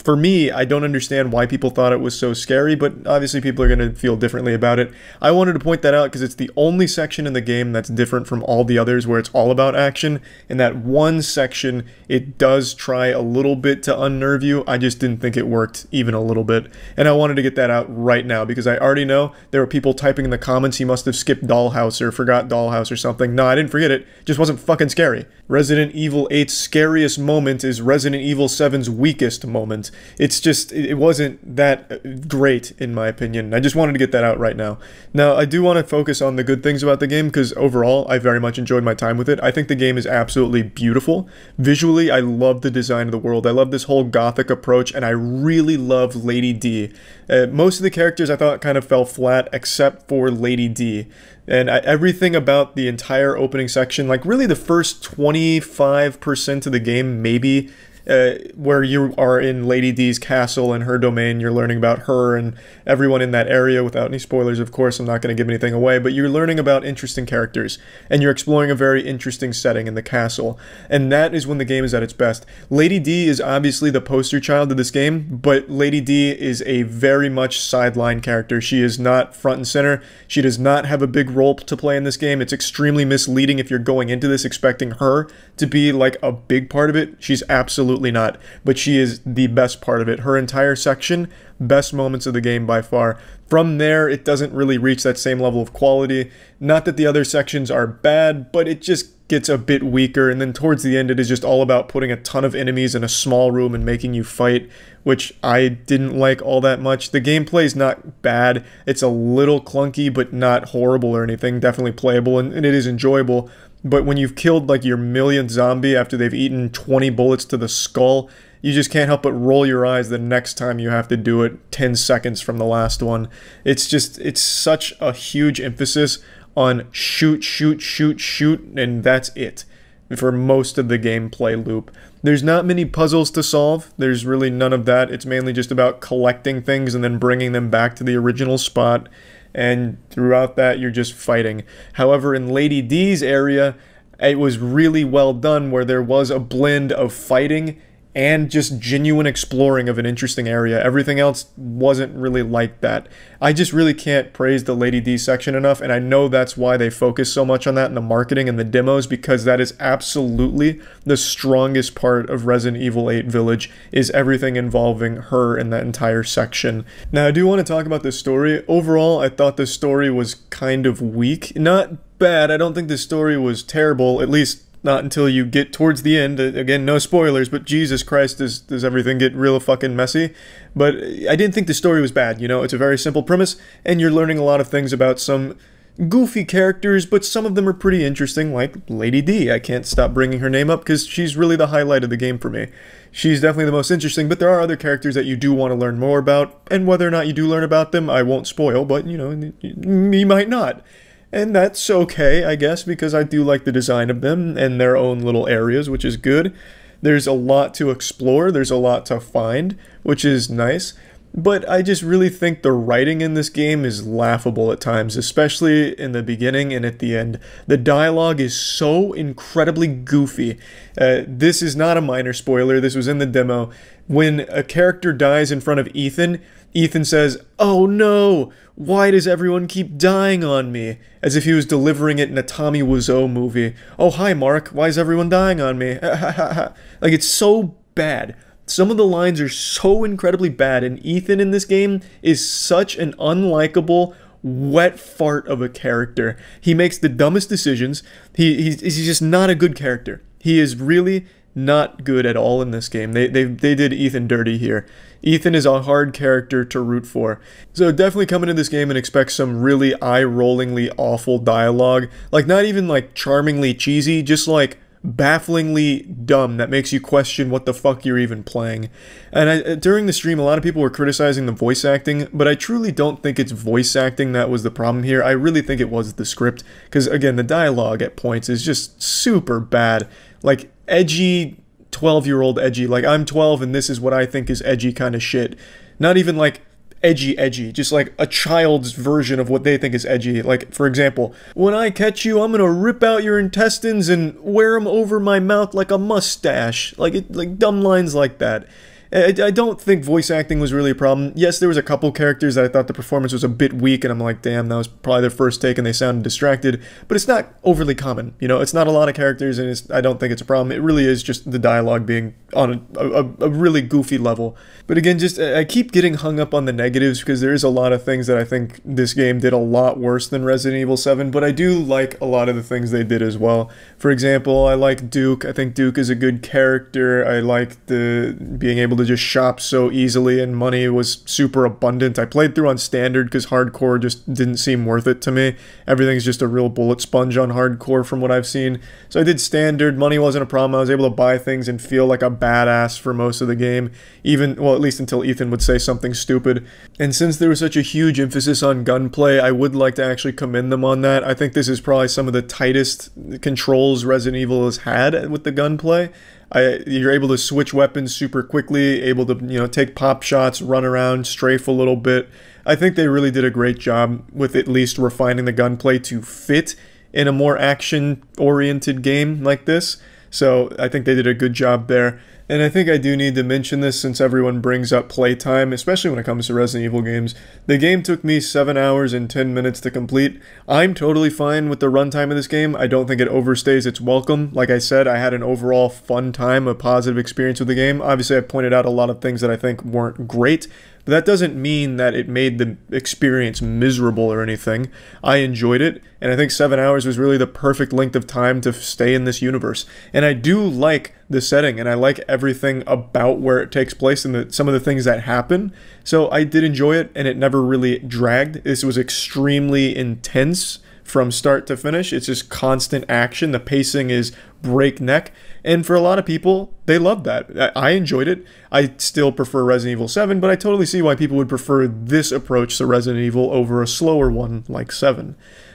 Speaker 3: for me, I don't understand why people thought it was so scary, but obviously people are going to feel differently about it. I wanted to point that out because it's the only section in the game that's different from all the others where it's all about action. In that one section, it does try a little bit to unnerve you. I just didn't think it worked even a little bit. And I wanted to get that out right now because I already know there were people typing in the comments, he must have skipped Dollhouse or forgot Dollhouse or something. No, I didn't forget it. It just wasn't fucking scary. Resident Evil 8's scariest moment is Resident Evil 7's weakest moment. It's just, it wasn't that great in my opinion. I just wanted to get that out right now. Now, I do want to focus on the good things about the game because overall, I very much enjoyed my time with it. I think the game is absolutely beautiful. Visually, I love the design of the world. I love this whole gothic approach, and I really love Lady D. Most of the characters I thought kind of fell flat except for Lady D. And everything about the entire opening section, like really the first 25% of the game maybe, where you are in Lady D's castle and her domain. You're learning about her and everyone in that area without any spoilers, of course. I'm not going to give anything away, but you're learning about interesting characters and you're exploring a very interesting setting in the castle. And that is when the game is at its best. Lady D is obviously the poster child of this game, but Lady D is a very much sideline character. She is not front and center. She does not have a big role to play in this game. It's extremely misleading if you're going into this expecting her to be like a big part of it. She's absolutely not, but she is the best part of it. Her entire section, best moments of the game by far. From there, it doesn't really reach that same level of quality. Not that the other sections are bad, but it just gets a bit weaker, and then towards the end it is just all about putting a ton of enemies in a small room and making you fight, which I didn't like all that much. The gameplay is not bad. It's a little clunky, but not horrible or anything. Definitely playable, and it is enjoyable. But when you've killed like your millionth zombie after they've eaten 20 bullets to the skull, you just can't help but roll your eyes the next time you have to do it 10 seconds from the last one. It's such a huge emphasis on shoot, shoot, shoot, shoot, and that's it for most of the gameplay loop. There's not many puzzles to solve. There's really none of that. It's mainly just about collecting things and then bringing them back to the original spot. And throughout that, you're just fighting. However, in Lady D's area, it was really well done where there was a blend of fighting and just genuine exploring of an interesting area. Everything else wasn't really like that. I just really can't praise the Lady D section enough, and I know that's why they focus so much on that in the marketing and the demos, because that is absolutely the strongest part of Resident Evil 8 Village, is everything involving her in that entire section. Now, I do want to talk about the story. Overall, I thought the story was kind of weak. Not bad. I don't think the story was terrible, at least not until you get towards the end. Again, no spoilers, but Jesus Christ, does everything get real fucking messy. But I didn't think the story was bad, you know? It's a very simple premise, and you're learning a lot of things about some goofy characters, but some of them are pretty interesting, like Lady D. I can't stop bringing her name up because she's really the highlight of the game for me. She's definitely the most interesting, but there are other characters that you do want to learn more about, and whether or not you do learn about them, I won't spoil, but, you know, you might not. And that's okay, I guess, because I do like the design of them and their own little areas, which is good. There's a lot to explore, there's a lot to find, which is nice. But I just really think the writing in this game is laughable at times, especially in the beginning and at the end. The dialogue is so incredibly goofy. This is not a minor spoiler, this was in the demo. When a character dies in front of Ethan, Ethan says, "Oh no, why does everyone keep dying on me?" As if he was delivering it in a Tommy Wiseau movie. "Oh, hi Mark, why is everyone dying on me?" Like, it's so bad. Some of the lines are so incredibly bad, and Ethan in this game is such an unlikable, wet fart of a character. He makes the dumbest decisions. He's just not a good character. He is really not good at all in this game. They did Ethan dirty here. Ethan is a hard character to root for. So definitely come into this game and expect some really eye-rollingly awful dialogue. Like, not even like charmingly cheesy, just like bafflingly dumb that makes you question what the fuck you're even playing. And during the stream, a lot of people were criticizing the voice acting, but I truly don't think it's voice acting that was the problem here. I really think it was the script, because again, the dialogue at points is just super bad. Like, edgy, 12-year-old edgy. Like, I'm 12 and this is what I think is edgy kind of shit. Not even like edgy, just like a child's version of what they think is edgy. Like, for example, "When I catch you, I'm gonna rip out your intestines and wear them over my mouth like a mustache." Like dumb lines like that. I don't think voice acting was really a problem. Yes, there was a couple characters that I thought the performance was a bit weak, and I'm like, damn, that was probably their first take and they sounded distracted, but it's not overly common, you know? It's not a lot of characters, and I don't think it's a problem. It really is just the dialogue being on a really goofy level. But again, I keep getting hung up on the negatives, because there is a lot of things that I think this game did a lot worse than Resident Evil 7, but I do like a lot of the things they did as well. For example, I like Duke. I think Duke is a good character. I like the being able to just shop so easily, and money was super abundant. I played through on standard because hardcore just didn't seem worth it to me. Everything's just a real bullet sponge on hardcore from what I've seen. So I did standard. Money wasn't a problem. I was able to buy things and feel like a badass for most of the game, even, well, at least until Ethan would say something stupid. And since there was such a huge emphasis on gunplay, I would like to actually commend them on that. I think this is probably some of the tightest controls Resident Evil has had with the gunplay. You're able to switch weapons super quickly, able to, take pop shots, run around, strafe a little bit. I think they really did a great job with at least refining the gunplay to fit in a more action-oriented game like this. So I think they did a good job there. And I think I do need to mention this since everyone brings up playtime, especially when it comes to Resident Evil games. The game took me 7 hours and 10 minutes to complete. I'm totally fine with the runtime of this game. I don't think it overstays its welcome. Like I said, I had an overall fun time, a positive experience with the game. Obviously, I pointed out a lot of things that I think weren't great, but that doesn't mean that it made the experience miserable or anything. I enjoyed it, and I think 7 hours was really the perfect length of time to stay in this universe. And I do like the setting, and I like everything about where it takes place and some of the things that happen. So I did enjoy it, and it never really dragged. This was extremely intense from start to finish. It's just constant action. The pacing is breakneck. And for a lot of people, they love that. I enjoyed it. I still prefer Resident Evil 7, but I totally see why people would prefer this approach to Resident Evil over a slower one like 7.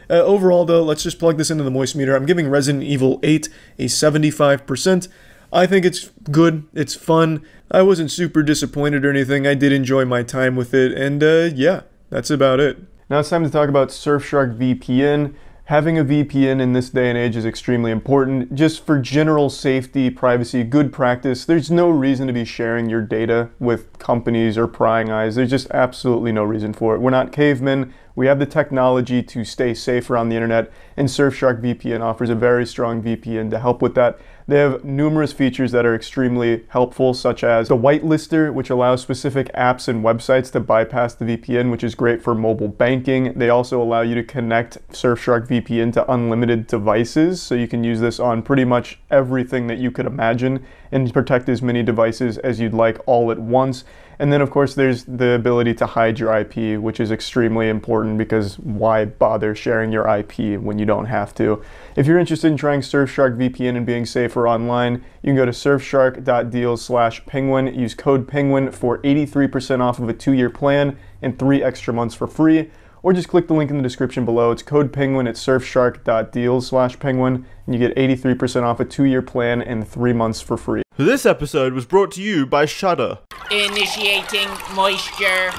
Speaker 3: Overall, though, let's just plug this into the Moist Meter. I'm giving Resident Evil 8 a 75%. I think it's good. It's fun. I wasn't super disappointed or anything. I did enjoy my time with it. And yeah, that's about it. Now it's time to talk about Surfshark VPN. Having a VPN in this day and age is extremely important, just for general safety, privacy, good practice. There's no reason to be sharing your data with companies or prying eyes. There's just absolutely no reason for it. We're not cavemen. We have the technology to stay safe around the internet, and Surfshark VPN offers a very strong VPN to help with that. They have numerous features that are extremely helpful, such as the whitelister, which allows specific apps and websites to bypass the VPN, which is great for mobile banking. They also allow you to connect Surfshark VPN to unlimited devices, so you can use this on pretty much everything that you could imagine and protect as many devices as you'd like all at once. And then, of course, there's the ability to hide your IP, which is extremely important because why bother sharing your IP when you don't have to? If you're interested in trying Surfshark VPN and being safer online, you can go to surfshark.deals/penguin. Use code PENGUIN for 83% off of a 2-year plan and 3 extra months for free. Or just click the link in the description below. It's code PENGUIN at surfshark.deals/penguin, and you get 83% off a 2-year plan and 3 months for free.
Speaker 1: This episode was brought to you by Shudder.
Speaker 2: Initiating moisture.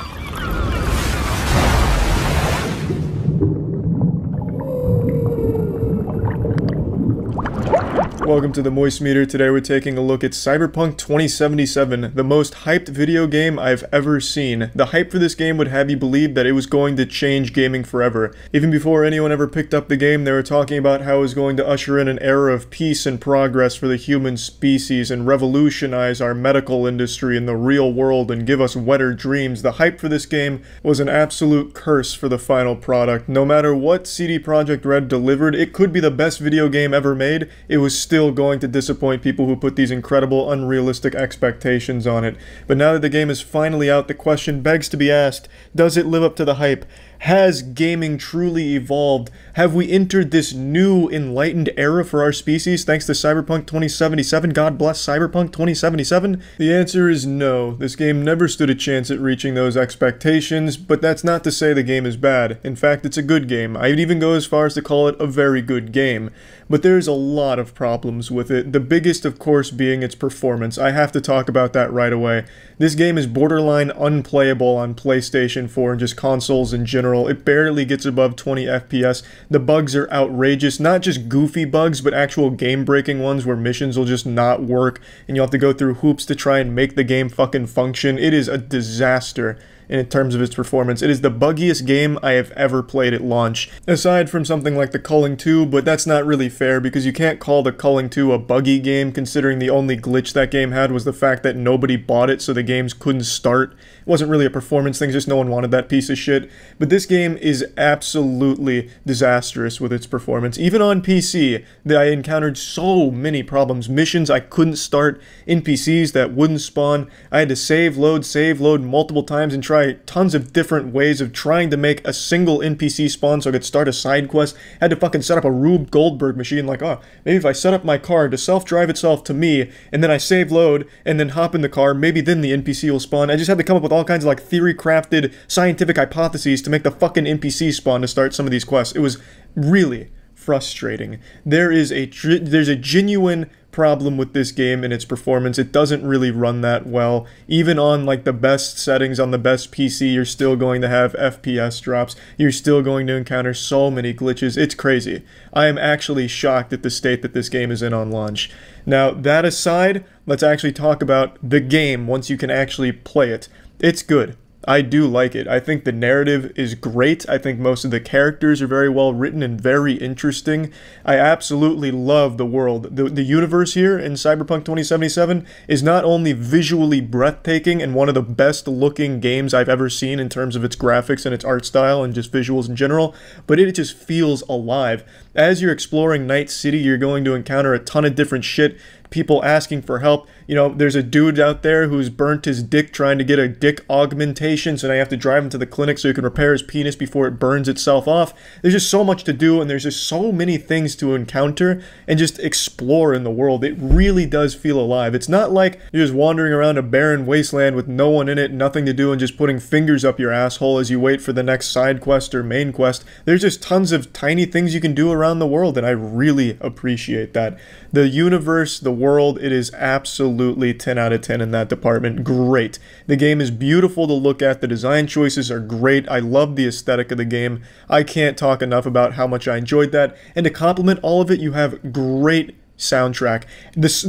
Speaker 3: Welcome to the Moist Meter. Today we're taking a look at Cyberpunk 2077, the most hyped video game I've ever seen. The hype for this game would have you believe that it was going to change gaming forever. Even before anyone ever picked up the game, they were talking about how it was going to usher in an era of peace and progress for the human species and revolutionize our medical industry in the real world and give us wetter dreams. The hype for this game was an absolute curse for the final product. No matter what CD Projekt Red delivered, it could be the best video game ever made. It was still going to disappoint people who put these incredible, unrealistic expectations on it. But now that the game is finally out, the question begs to be asked, does it live up to the hype? Has gaming truly evolved? Have we entered this new, enlightened era for our species thanks to Cyberpunk 2077? God bless Cyberpunk 2077? The answer is no. This game never stood a chance at reaching those expectations, but that's not to say the game is bad. In fact, it's a good game. I'd even go as far as to call it a very good game. But there's a lot of problems with it, the biggest, of course, being its performance. I have to talk about that right away. This game is borderline unplayable on PlayStation 4 and just consoles in general. It barely gets above 20 FPS. The bugs are outrageous, not just goofy bugs, but actual game-breaking ones where missions will just not work, and you'll have to go through hoops to try and make the game fucking function. It is a disaster in terms of its performance. It is the buggiest game I have ever played at launch, aside from something like the Culling 2, but that's not really fair because you can't call the Culling 2 a buggy game considering the only glitch that game had was the fact that nobody bought it so the games couldn't start. It wasn't really a performance thing, just no one wanted that piece of shit. But this game is absolutely disastrous with its performance. Even on PC, I encountered so many problems. Missions I couldn't start, NPCs that wouldn't spawn. I had to save load multiple times and try tons of different ways of trying to make a single NPC spawn so I could start a side quest. Had to fucking set up a Rube Goldberg machine like, oh, maybe if I set up my car to self-drive itself to me, and then I save load, and then hop in the car, maybe then the NPC will spawn. I just had to come up with all kinds of like theory-crafted scientific hypotheses to make the fucking NPC spawn to start some of these quests. It was really frustrating. There's a genuine problem with this game and its performance. It doesn't really run that well. Even on like the best settings on the best PC, you're still going to have FPS drops. You're still going to encounter so many glitches. It's crazy. I am actually shocked at the state that this game is in on launch. Now, that aside, let's actually talk about the game once you can actually play it. It's good. I do like it. I think the narrative is great. I think most of the characters are very well written and very interesting. I absolutely love the world. The universe here in Cyberpunk 2077 is not only visually breathtaking and one of the best looking games I've ever seen in terms of its graphics and its art style and just visuals in general, but it just feels alive. As you're exploring Night City, you're going to encounter a ton of different shit, people asking for help. You know, there's a dude out there who's burnt his dick trying to get a dick augmentation, so now you have to drive him to the clinic so he can repair his penis before it burns itself off. There's just so much to do, and there's just so many things to encounter and just explore in the world. It really does feel alive. It's not like you're just wandering around a barren wasteland with no one in it, nothing to do, and just putting fingers up your asshole as you wait for the next side quest or main quest. There's just tons of tiny things you can do around the world, and I really appreciate that. The universe, the world, it is absolutely 10 out of 10 in that department. Great. The game is beautiful to look at. The design choices are great. I love the aesthetic of the game. I can't talk enough about how much I enjoyed that. And to complement all of it, you have great soundtrack.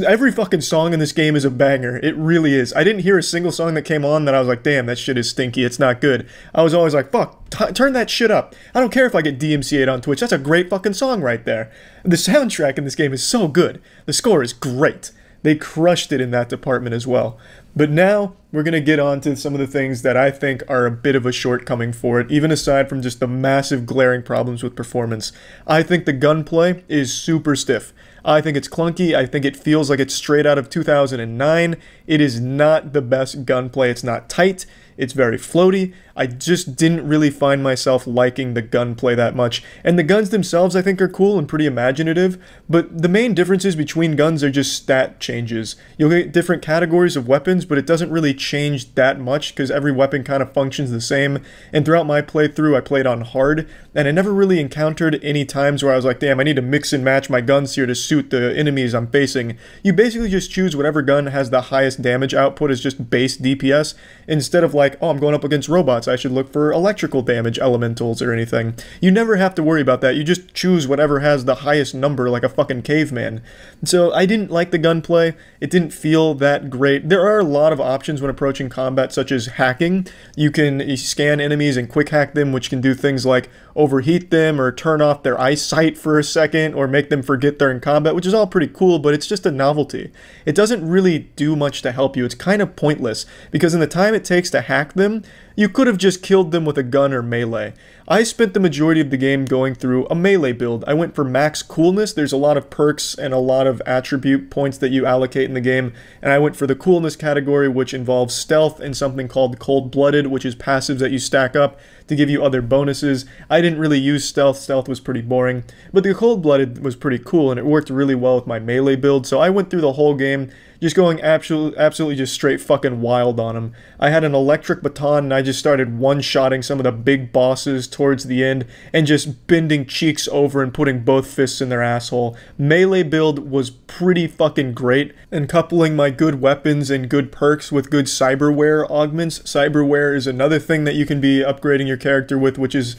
Speaker 3: Every fucking song in this game is a banger. It really is. I didn't hear a single song that came on that I was like, damn, that shit is stinky. It's not good. I was always like, fuck, turn that shit up. I don't care if I get DMCA'd on Twitch. That's a great fucking song right there. The soundtrack in this game is so good. The score is great. They crushed it in that department as well. But now, we're going to get on to some of the things that I think are a bit of a shortcoming for it, even aside from just the massive glaring problems with performance. I think the gunplay is super stiff. I think it's clunky. I think it feels like it's straight out of 2009. It is not the best gunplay. It's not tight. It's very floaty. I just didn't really find myself liking the gunplay that much. And the guns themselves I think are cool and pretty imaginative, but the main differences between guns are just stat changes. You'll get different categories of weapons, but it doesn't really change that much because every weapon kind of functions the same. And throughout my playthrough, I played on hard, and I never really encountered any times where I was like, damn, I need to mix and match my guns here to suit the enemies I'm facing. You basically just choose whatever gun has the highest damage output as just base DPS, instead of like, oh, I'm going up against robots, I should look for electrical damage elementals or anything. You never have to worry about that. You just choose whatever has the highest number like a fucking caveman. So I didn't like the gunplay. It didn't feel that great. There are a lot of options when approaching combat, such as hacking. You can scan enemies and quick hack them, which can do things like overheat them or turn off their eyesight for a second or make them forget they're in combat, which is all pretty cool, but it's just a novelty. It doesn't really do much to help you. It's kind of pointless because in the time it takes to hack them, you could have just killed them with a gun or melee. I spent the majority of the game going through a melee build. I went for max coolness. There's a lot of perks and a lot of attribute points that you allocate in the game, and I went for the coolness category, which involves stealth and something called cold-blooded, which is passives that you stack up to give you other bonuses. I didn't really use stealth. Stealth was pretty boring, but the cold-blooded was pretty cool, and it worked really well with my melee build, so I went through the whole game just going absolutely just straight fucking wild on him. I had an electric baton and I just started one-shotting some of the big bosses towards the end and just bending cheeks over and putting both fists in their asshole. Melee build was pretty fucking great, and coupling my good weapons and good perks with good cyberware augments. Cyberware is another thing that you can be upgrading your character with, which is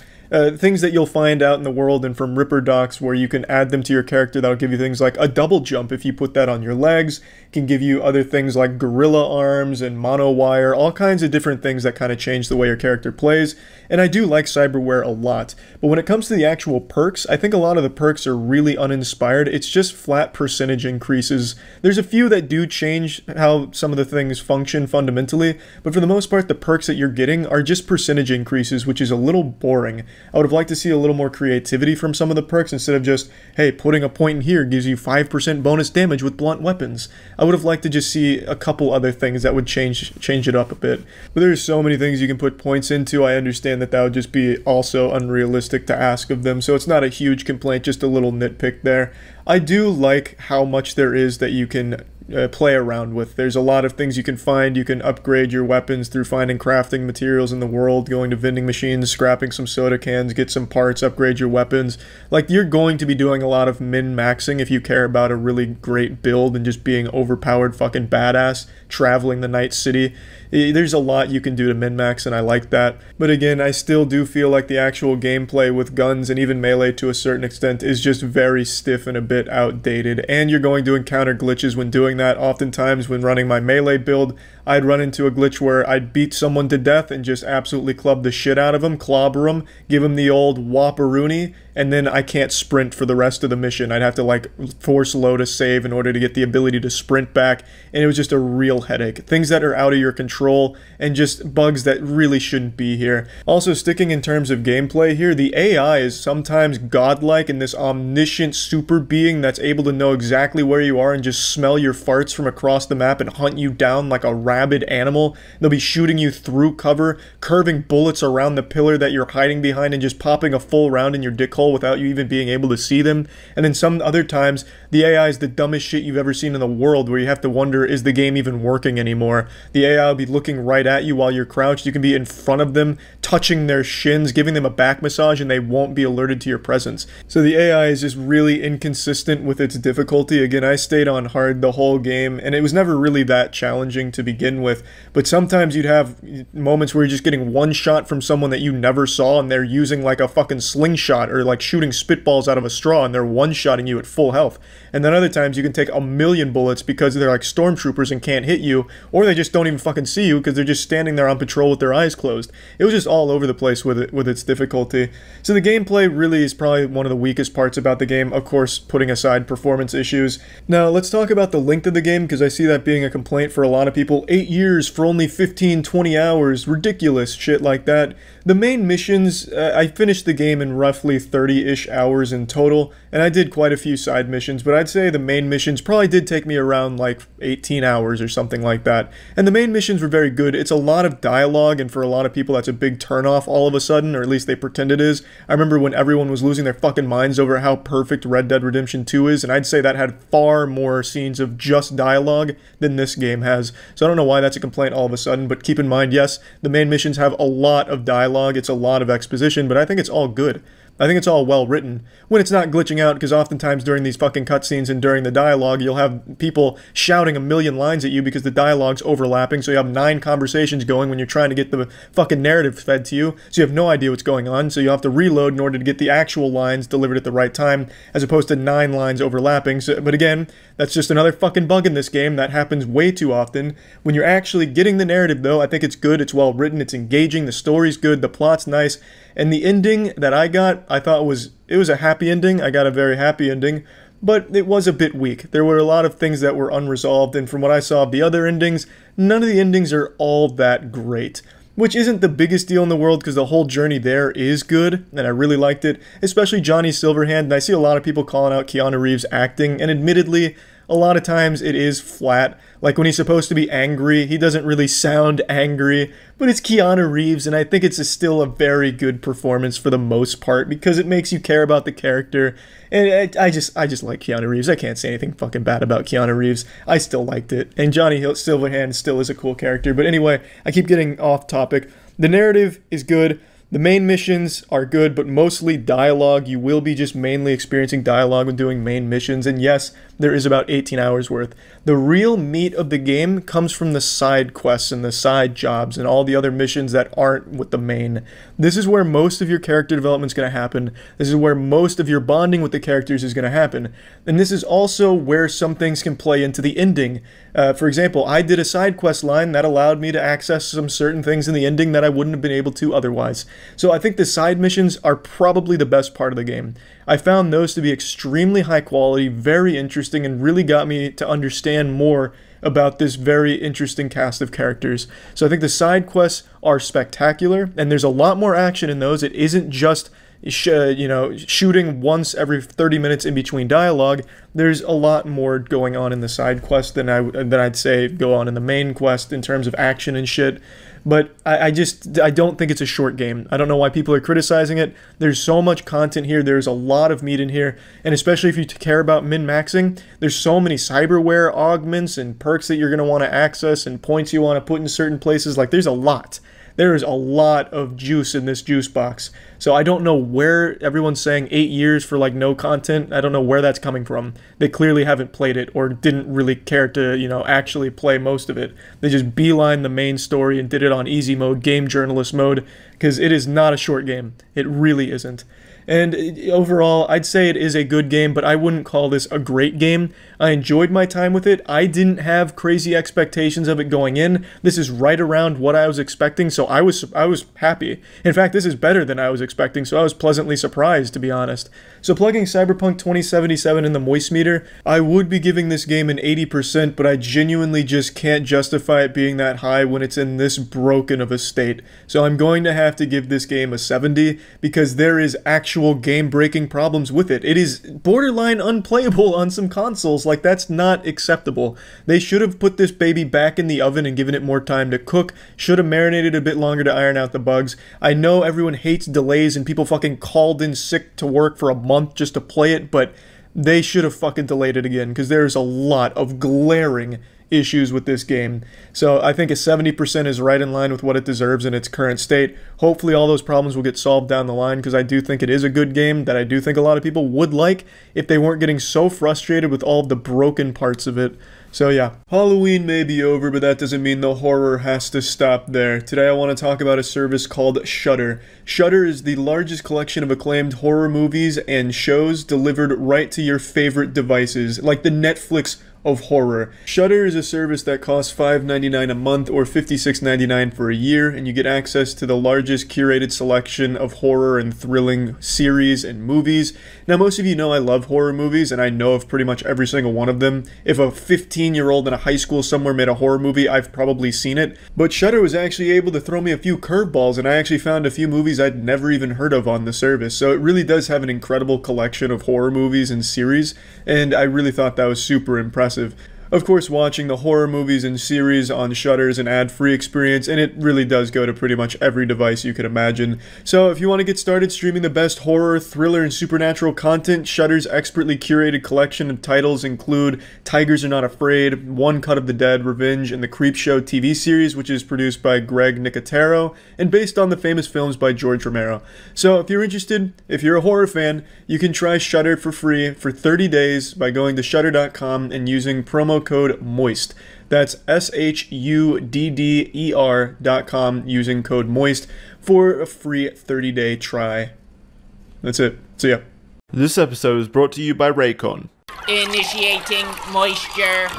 Speaker 3: things that you'll find out in the world and from Ripper docs where you can add them to your character. That'll give you things like a double jump if you put that on your legs. It can give you other things like gorilla arms and mono wire, all kinds of different things that kind of change the way your character plays. And I do like cyberware a lot. But when it comes to the actual perks, I think a lot of the perks are really uninspired. It's just flat percentage increases. There's a few that do change how some of the things function fundamentally, but for the most part, the perks that you're getting are just percentage increases, which is a little boring. I would have liked to see a little more creativity from some of the perks instead of just, hey, putting a point in here gives you 5% bonus damage with blunt weapons. I would have liked to just see a couple other things that would change it up a bit. But there's so many things you can put points into. I understand that would just be also unrealistic to ask of them, so it's not a huge complaint, just a little nitpick there. I do like how much there is that you can play around with. There's a lot of things you can find. You can upgrade your weapons through finding crafting materials in the world, going to vending machines, scrapping some soda cans, get some parts, upgrade your weapons. Like, you're going to be doing a lot of min-maxing if you care about a really great build and just being overpowered fucking badass, traveling the Night City. There's a lot you can do to min-max, and I like that. But again, I still do feel like the actual gameplay with guns and even melee to a certain extent is just very stiff and a bit outdated, and you're going to encounter glitches when doing that. Oftentimes when running my melee build, I'd run into a glitch where I'd beat someone to death and just absolutely club the shit out of them, clobber them, give them the old whopperoony, and then I can't sprint for the rest of the mission. I'd have to like force load a save in order to get the ability to sprint back, and it was just a real headache. Things that are out of your control and just bugs that really shouldn't be here. Also, sticking in terms of gameplay here, the AI is sometimes godlike in this omniscient super being that's able to know exactly where you are and just smell your farts from across the map and hunt you down like a rabid animal. They'll be shooting you through cover, curving bullets around the pillar that you're hiding behind, and just popping a full round in your dick hole without you even being able to see them. And then some other times, the AI is the dumbest shit you've ever seen in the world, where you have to wonder, is the game even working anymore? The AI will be looking right at you while you're crouched. You can be in front of them, touching their shins, giving them a back massage, and they won't be alerted to your presence. So the AI is just really inconsistent with its difficulty. Again, I stayed on hard the whole game, and it was never really that challenging to begin with, but sometimes you'd have moments where you're just getting one shot from someone that you never saw, and they're using like a fucking slingshot or like shooting spitballs out of a straw, and they're one-shotting you at full health. And then other times you can take 1,000,000 bullets because they're like stormtroopers and can't hit you, or they just don't even fucking see you because they're just standing there on patrol with their eyes closed. It was just all over the place with its difficulty. So the gameplay really is probably one of the weakest parts about the game, of course, putting aside performance issues. Now, let's talk about the length of the game, because I see that being a complaint for a lot of people. 8 years for only 15-20 hours, ridiculous shit like that. The main missions, I finished the game in roughly 30-ish hours in total, and I did quite a few side missions, but I'd say the main missions probably did take me around like 18 hours or something like that. And the main missions were very good. It's a lot of dialogue, and for a lot of people that's a big turnoff all of a sudden, or at least they pretend it is. I remember when everyone was losing their fucking minds over how perfect Red Dead Redemption 2 is, and I'd say that had far more scenes of just dialogue than this game has. So I don't know why that's a complaint all of a sudden, but keep in mind, yes, the main missions have a lot of dialogue, it's a lot of exposition, but I think it's all good. I think it's all well written. When it's not glitching out, because oftentimes during these fucking cutscenes and during the dialogue, you'll have people shouting 1,000,000 lines at you because the dialogue's overlapping, so you have 9 conversations going when you're trying to get the fucking narrative fed to you, so you have no idea what's going on, so you have to reload in order to get the actual lines delivered at the right time, as opposed to 9 lines overlapping. So, but again, that's just another fucking bug in this game that happens way too often. When you're actually getting the narrative, though, I think it's good, it's well written, it's engaging, the story's good, the plot's nice, and the ending that I got, I thought it was a happy ending. I got a very happy ending, but it was a bit weak. There were a lot of things that were unresolved, and from what I saw of the other endings, none of the endings are all that great. Which isn't the biggest deal in the world, because the whole journey there is good, and I really liked it, especially Johnny Silverhand, and I see a lot of people calling out Keanu Reeves' acting, and admittedly, a lot of times it is flat. Like when he's supposed to be angry, he doesn't really sound angry, but it's Keanu Reeves, and I think it's still a very good performance for the most part, because it makes you care about the character, and I just like Keanu Reeves. I can't say anything fucking bad about Keanu Reeves. I still liked it, and Johnny Silverhand still is a cool character, but anyway, I keep getting off topic. The narrative is good. The main missions are good, but mostly dialogue. You will be just mainly experiencing dialogue when doing main missions, and yes, there is about 18 hours worth. The real meat of the game comes from the side quests and the side jobs and all the other missions that aren't with the main. This is where most of your character development is going to happen. This is where most of your bonding with the characters is going to happen. And this is also where some things can play into the ending. For example, I did a side quest line that allowed me to access some certain things in the ending that I wouldn't have been able to otherwise. So I think the side missions are probably the best part of the game. I found those to be extremely high quality, very interesting, and really got me to understand more about this very interesting cast of characters. So I think the side quests are spectacular, and there's a lot more action in those. It isn't just shooting once every 30 minutes in between dialogue. There's a lot more going on in the side quest than I'd say go on in the main quest in terms of action and shit. But I don't think it's a short game. I don't know why people are criticizing it. There's so much content here. There's a lot of meat in here. And especially if you care about min-maxing, there's so many cyberware augments and perks that you're going to want to access and points you want to put in certain places. Like, there's a lot. There is a lot of juice in this juice box. So I don't know where everyone's saying 8 years for like no content. I don't know where that's coming from. They clearly haven't played it or didn't really care to, actually play most of it. They just beelined the main story and did it on easy mode, game journalist mode, because it is not a short game. It really isn't. And overall, I'd say it is a good game, but I wouldn't call this a great game. I enjoyed my time with it. I didn't have crazy expectations of it going in. This is right around what I was expecting, so I was happy. In fact, this is better than I was expecting, so I was pleasantly surprised, to be honest. So plugging Cyberpunk 2077 in the moist meter, I would be giving this game an 80%, but I genuinely just can't justify it being that high when it's in this broken of a state. So I'm going to have to give this game a 70, because there is actual game-breaking problems with it. It is borderline unplayable on some consoles. Like, that's not acceptable. They should have put this baby back in the oven and given it more time to cook. Should have marinated a bit longer to iron out the bugs. I know everyone hates delays and people fucking called in sick to work for a month just to play it, but they should have fucking delayed it again, because there's a lot of glaring issues with this game. So I think a 70% is right in line with what it deserves in its current state. Hopefully all those problems will get solved down the line, because I do think it is a good game that I do think a lot of people would like if they weren't getting so frustrated with all of the broken parts of it. So yeah, Halloween may be over, but that doesn't mean the horror has to stop there. Today I want to talk about a service called Shudder. Shudder is the largest collection of acclaimed horror movies and shows delivered right to your favorite devices, like the Netflix of horror. Shudder is a service that costs $5.99 a month or $56.99 for a year, and you get access to the largest curated selection of horror and thrilling series and movies. Now, most of you know I love horror movies, and I know of pretty much every single one of them. If a 15-year-old in a high school somewhere made a horror movie, I've probably seen it. But Shudder was actually able to throw me a few curveballs, and I actually found a few movies I'd never even heard of on the service. So it really does have an incredible collection of horror movies and series, and I really thought that was super impressive. Of course, watching the horror movies and series on Shudder is an ad-free experience, and it really does go to pretty much every device you could imagine. So if you want to get started streaming the best horror, thriller, and supernatural content, Shudder's expertly curated collection of titles include Tigers Are Not Afraid, One Cut of the Dead, Revenge, and the Creepshow TV series, which is produced by Greg Nicotero, and based on the famous films by George Romero. So if you're interested, if you're a horror fan, you can try Shudder for free for 30 days by going to shudder.com and using promo code MOIST. That's SHUDDER.com using code MOIST for a free 30-day try. That's it. See ya.
Speaker 1: This episode is brought to you by Raycon.
Speaker 2: Initiating moisture.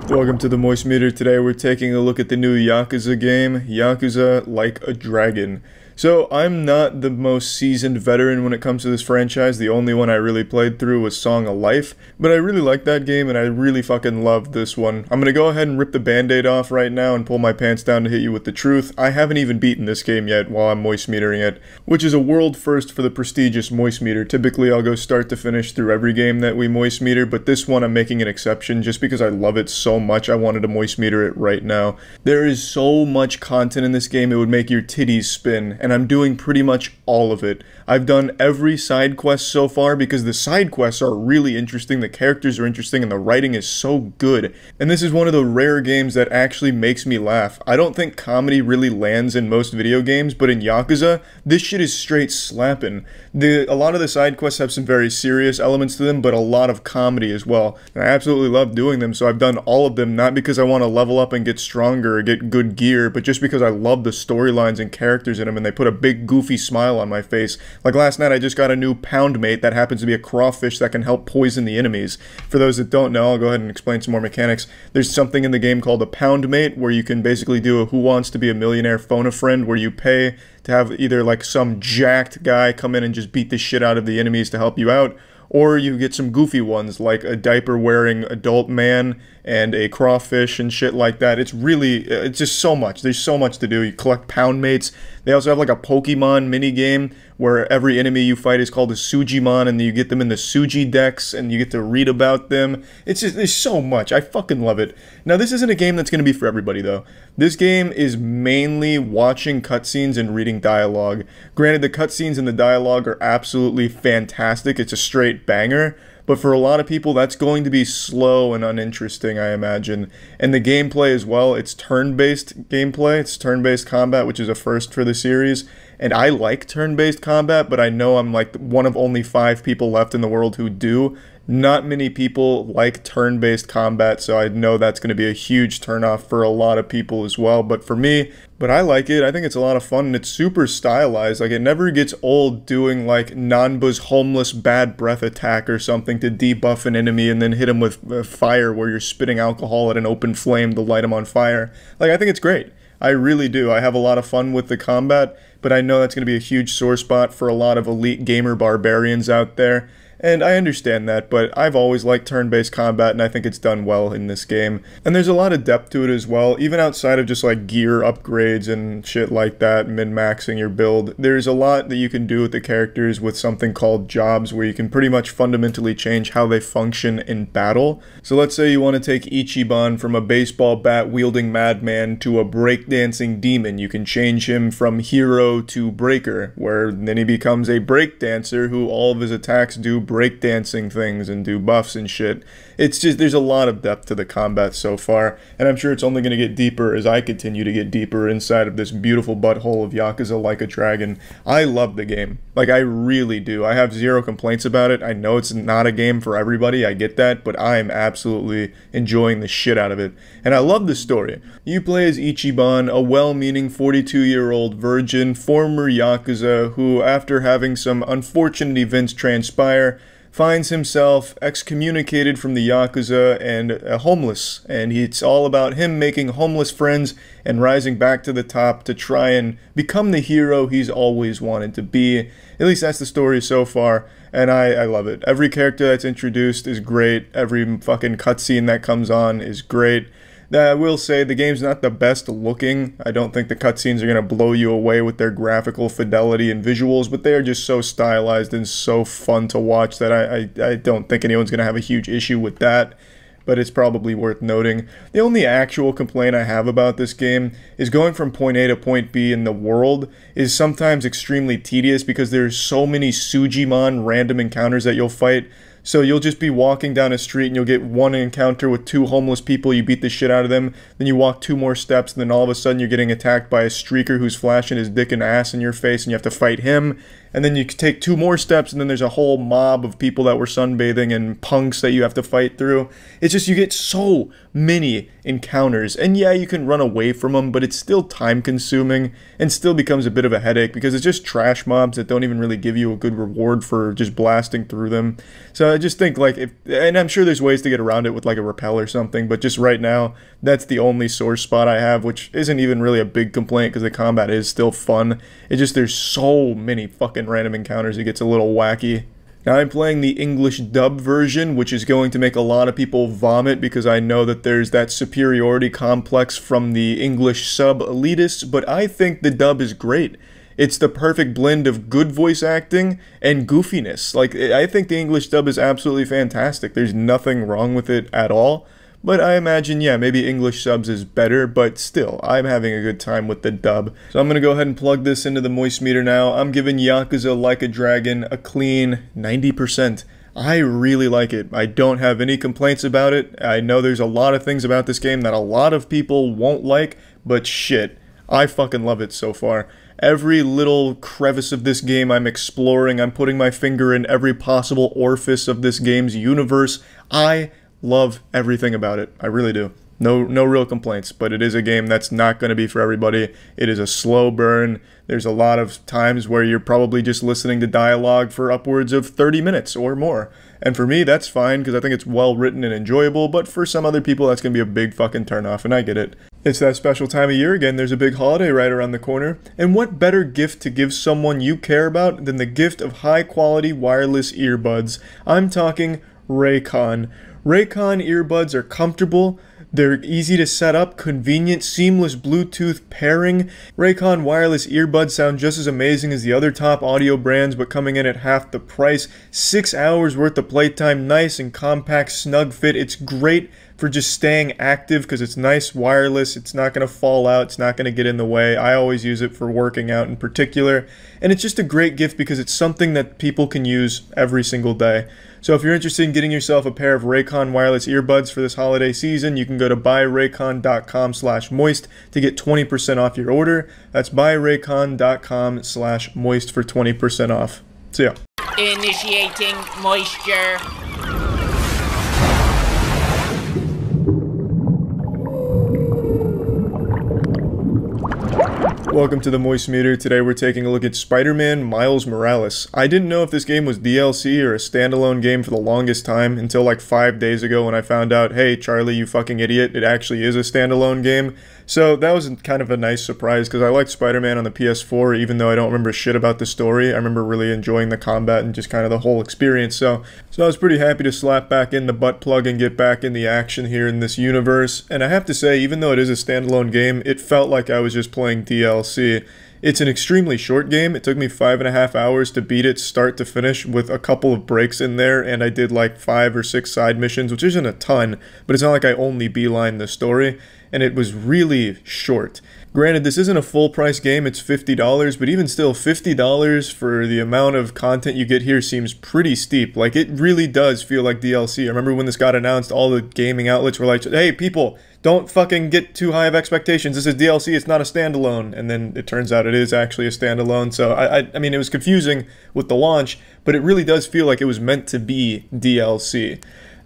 Speaker 3: Welcome to the Moist Meter. Today we're taking a look at the new Yakuza game, Yakuza Like a Dragon. So, I'm not the most seasoned veteran when it comes to this franchise. The only one I really played through was Song of Life. But I really like that game, and I really fucking loved this one. I'm gonna go ahead and rip the band-aid off right now and pull my pants down to hit you with the truth. I haven't even beaten this game yet while I'm moist metering it, which is a world first for the prestigious moist meter. Typically, I'll go start to finish through every game that we moist meter, but this one I'm making an exception just because I love it so much. I wanted to moist meter it right now. There is so much content in this game, it would make your titties spin, and I'm doing pretty much all of it. I've done every side quest so far because the side quests are really interesting, the characters are interesting, and the writing is so good. And this is one of the rare games that actually makes me laugh. I don't think comedy really lands in most video games, but in Yakuza, this shit is straight slapping. A lot of the side quests have some very serious elements to them, but a lot of comedy as well. And I absolutely love doing them, so I've done all of them, not because I want to level up and get stronger or get good gear, but just because I love the storylines and characters in them, and they put a big goofy smile on my face. Like last night I just got a new pound mate that happens to be a crawfish that can help poison the enemies. For those that don't know, I'll go ahead and explain some more mechanics. There's something in the game called a pound mate where you can basically do a Who Wants to Be a Millionaire phone a friend, where you pay to have either like some jacked guy come in and just beat the shit out of the enemies to help you out, or you get some goofy ones like a diaper-wearing adult man and a crawfish and shit like that. It's just so much. There's so much to do. You collect pound mates. They also have like a Pokemon mini game where every enemy you fight is called a Sujimon, and you get them in the Suji decks, and you get to read about them. It's just, there's so much. I fucking love it. Now, this isn't a game that's going to be for everybody, though. This game is mainly watching cutscenes and reading dialogue. Granted, the cutscenes and the dialogue are absolutely fantastic. It's a straight banger. But for a lot of people, that's going to be slow and uninteresting, I imagine. And the gameplay as well, it's turn-based gameplay. It's turn-based combat, which is a first for the series. And I like turn-based combat, but I know I'm like one of only 5 people left in the world who do. Not many people like turn-based combat, so I know that's going to be a huge turnoff for a lot of people as well. But for me, I like it. I think it's a lot of fun, and it's super stylized. Like, it never gets old doing, like, Nanba's homeless bad breath attack or something to debuff an enemy and then hit him with fire where you're spitting alcohol at an open flame to light him on fire. Like, I think it's great. I really do. I have a lot of fun with the combat, but I know that's going to be a huge sore spot for a lot of elite gamer barbarians out there. And I understand that, but I've always liked turn-based combat, and I think it's done well in this game. And there's a lot of depth to it as well, even outside of just like gear upgrades and shit like that, min-maxing your build. There's a lot that you can do with the characters with something called jobs, where you can pretty much fundamentally change how they function in battle. So let's say you want to take Ichiban from a baseball bat-wielding madman to a breakdancing demon. You can change him from hero to breaker, where then he becomes a breakdancer who all of his attacks do breakdancing things and do buffs and shit. It's just, there's a lot of depth to the combat so far, and I'm sure it's only going to get deeper as I continue to get deeper inside of this beautiful butthole of Yakuza Like a Dragon. I love the game. Like, I really do. I have zero complaints about it. I know it's not a game for everybody, I get that, but I am absolutely enjoying the shit out of it. And I love the story. You play as Ichiban, a well-meaning 42-year-old virgin, former Yakuza, who, after having some unfortunate events transpire, finds himself excommunicated from the Yakuza and homeless, and it's all about him making homeless friends and rising back to the top to try and become the hero he's always wanted to be. At least that's the story so far, and I love it. Every character that's introduced is great. Every fucking cutscene that comes on is great. I will say the game's not the best looking. I don't think the cutscenes are going to blow you away with their graphical fidelity and visuals, but they are just so stylized and so fun to watch that I don't think anyone's going to have a huge issue with that, but it's probably worth noting. The only actual complaint I have about this game is going from point A to point B in the world is sometimes extremely tedious because there's so many Sujimon random encounters that you'll fight. So you'll just be walking down a street and you'll get one encounter with 2 homeless people, you beat the shit out of them, then you walk 2 more steps, and then all of a sudden you're getting attacked by a streaker who's flashing his dick and ass in your face, and you have to fight him. And then you take 2 more steps, and then there's a whole mob of people that were sunbathing and punks that you have to fight through. It's just, you get so many encounters. And yeah, you can run away from them, but it's still time consuming and still becomes a bit of a headache because it's just trash mobs that don't even really give you a good reward for just blasting through them. So I just think, like, and I'm sure there's ways to get around it with like a rappel or something, but just right now, that's the only sore spot I have, which isn't even really a big complaint because the combat is still fun. It's just, there's so many fucking random encounters, it gets a little wacky. Now, I'm playing the English dub version, which is going to make a lot of people vomit because I know that there's that superiority complex from the English sub elitists, but I think the dub is great. It's the perfect blend of good voice acting and goofiness. Like, I think the English dub is absolutely fantastic. There's nothing wrong with it at all. But I imagine, yeah, maybe English subs is better, but still, I'm having a good time with the dub. So I'm going to go ahead and plug this into the moist meter now. I'm giving Yakuza Like a Dragon a clean 90%. I really like it. I don't have any complaints about it. I know there's a lot of things about this game that a lot of people won't like, but shit, I fucking love it so far. Every little crevice of this game I'm exploring, I'm putting my finger in every possible orifice of this game's universe. I love everything about it. I really do. No real complaints, but it is a game that's not going to be for everybody. It is a slow burn. There's a lot of times where you're probably just listening to dialogue for upwards of 30 minutes or more. And for me, that's fine because I think it's well written and enjoyable, but for some other people, that's going to be a big fucking turnoff, and I get it. It's that special time of year again. There's a big holiday right around the corner. And what better gift to give someone you care about than the gift of high-quality wireless earbuds? I'm talking Raycon. Raycon earbuds are comfortable, They're easy to set up, convenient, seamless Bluetooth pairing. Raycon wireless earbuds sound just as amazing as the other top audio brands, but coming in at half the price. 6 hours worth of playtime, nice and compact, snug fit. It's great for just staying active because it's nice wireless, it's not going to fall out, it's not going to get in the way. I always use it for working out in particular, and it's just a great gift because it's something that people can use every single day. So if you're interested in getting yourself a pair of Raycon wireless earbuds for this holiday season, you can go to buyraycon.com/moist to get 20% off your order. That's buyraycon.com/moist for 20% off. See ya.
Speaker 2: Initiating moisture.
Speaker 3: Welcome to the Moist Meter. Today we're taking a look at Spider-Man Miles Morales. I didn't know if this game was DLC or a standalone game for the longest time until like 5 days ago when I found out, hey Charlie, you fucking idiot, it actually is a standalone game. So that was kind of a nice surprise because I liked Spider-Man on the PS4 even though I don't remember shit about the story. I remember really enjoying the combat and just kind of the whole experience. So I was pretty happy to slap back in the butt plug and get back in the action here in this universe. And I have to say, even though it is a standalone game, it felt like I was just playing DLC. It's an extremely short game. It took me 5.5 hours to beat it start to finish with a couple of breaks in there, and I did like 5 or 6 side missions, which isn't a ton, but it's not like I only beeline the story, and it was really short. Granted, this isn't a full price game, it's $50, but even still, $50 for the amount of content you get here seems pretty steep. Like, it really does feel like DLC. I remember when this got announced, all the gaming outlets were like, hey, people, don't fucking get too high of expectations. This is DLC, it's not a standalone. And then it turns out it is actually a standalone. So, I mean, it was confusing with the launch, but it really does feel like it was meant to be DLC.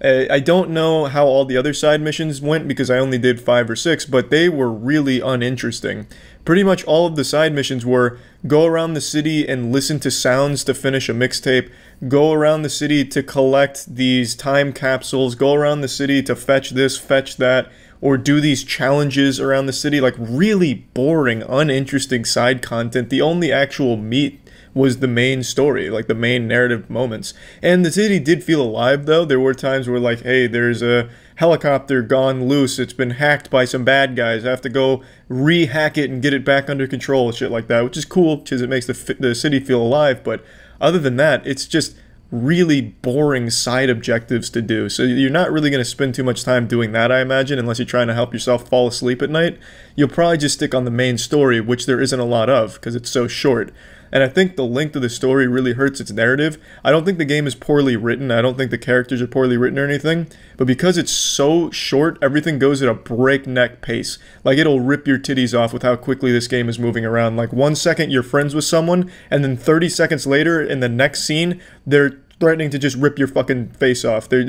Speaker 3: I don't know how all the other side missions went because I only did 5 or 6, but they were really uninteresting. Pretty much all of the side missions were go around the city and listen to sounds to finish a mixtape, go around the city to collect these time capsules, go around the city to fetch this, fetch that, or do these challenges around the city. Like really boring, uninteresting side content. The only actual meat was the main story, like the main narrative moments. And the city did feel alive though. There were times where like, hey, there's a helicopter gone loose, it's been hacked by some bad guys, I have to go re-hack it and get it back under control, shit like that, which is cool because it makes the city feel alive. But other than that, it's just really boring side objectives to do. So you're not really going to spend too much time doing that, I imagine, unless you're trying to help yourself fall asleep at night. You'll probably just stick on the main story, which there isn't a lot of because it's so short. And I think the length of the story really hurts its narrative. I don't think the game is poorly written. I don't think the characters are poorly written or anything. But because it's so short, everything goes at a breakneck pace. Like, it'll rip your titties off with how quickly this game is moving around. Like, 1 second you're friends with someone, and then 30 seconds later, in the next scene, they're threatening to just rip your fucking face off. They're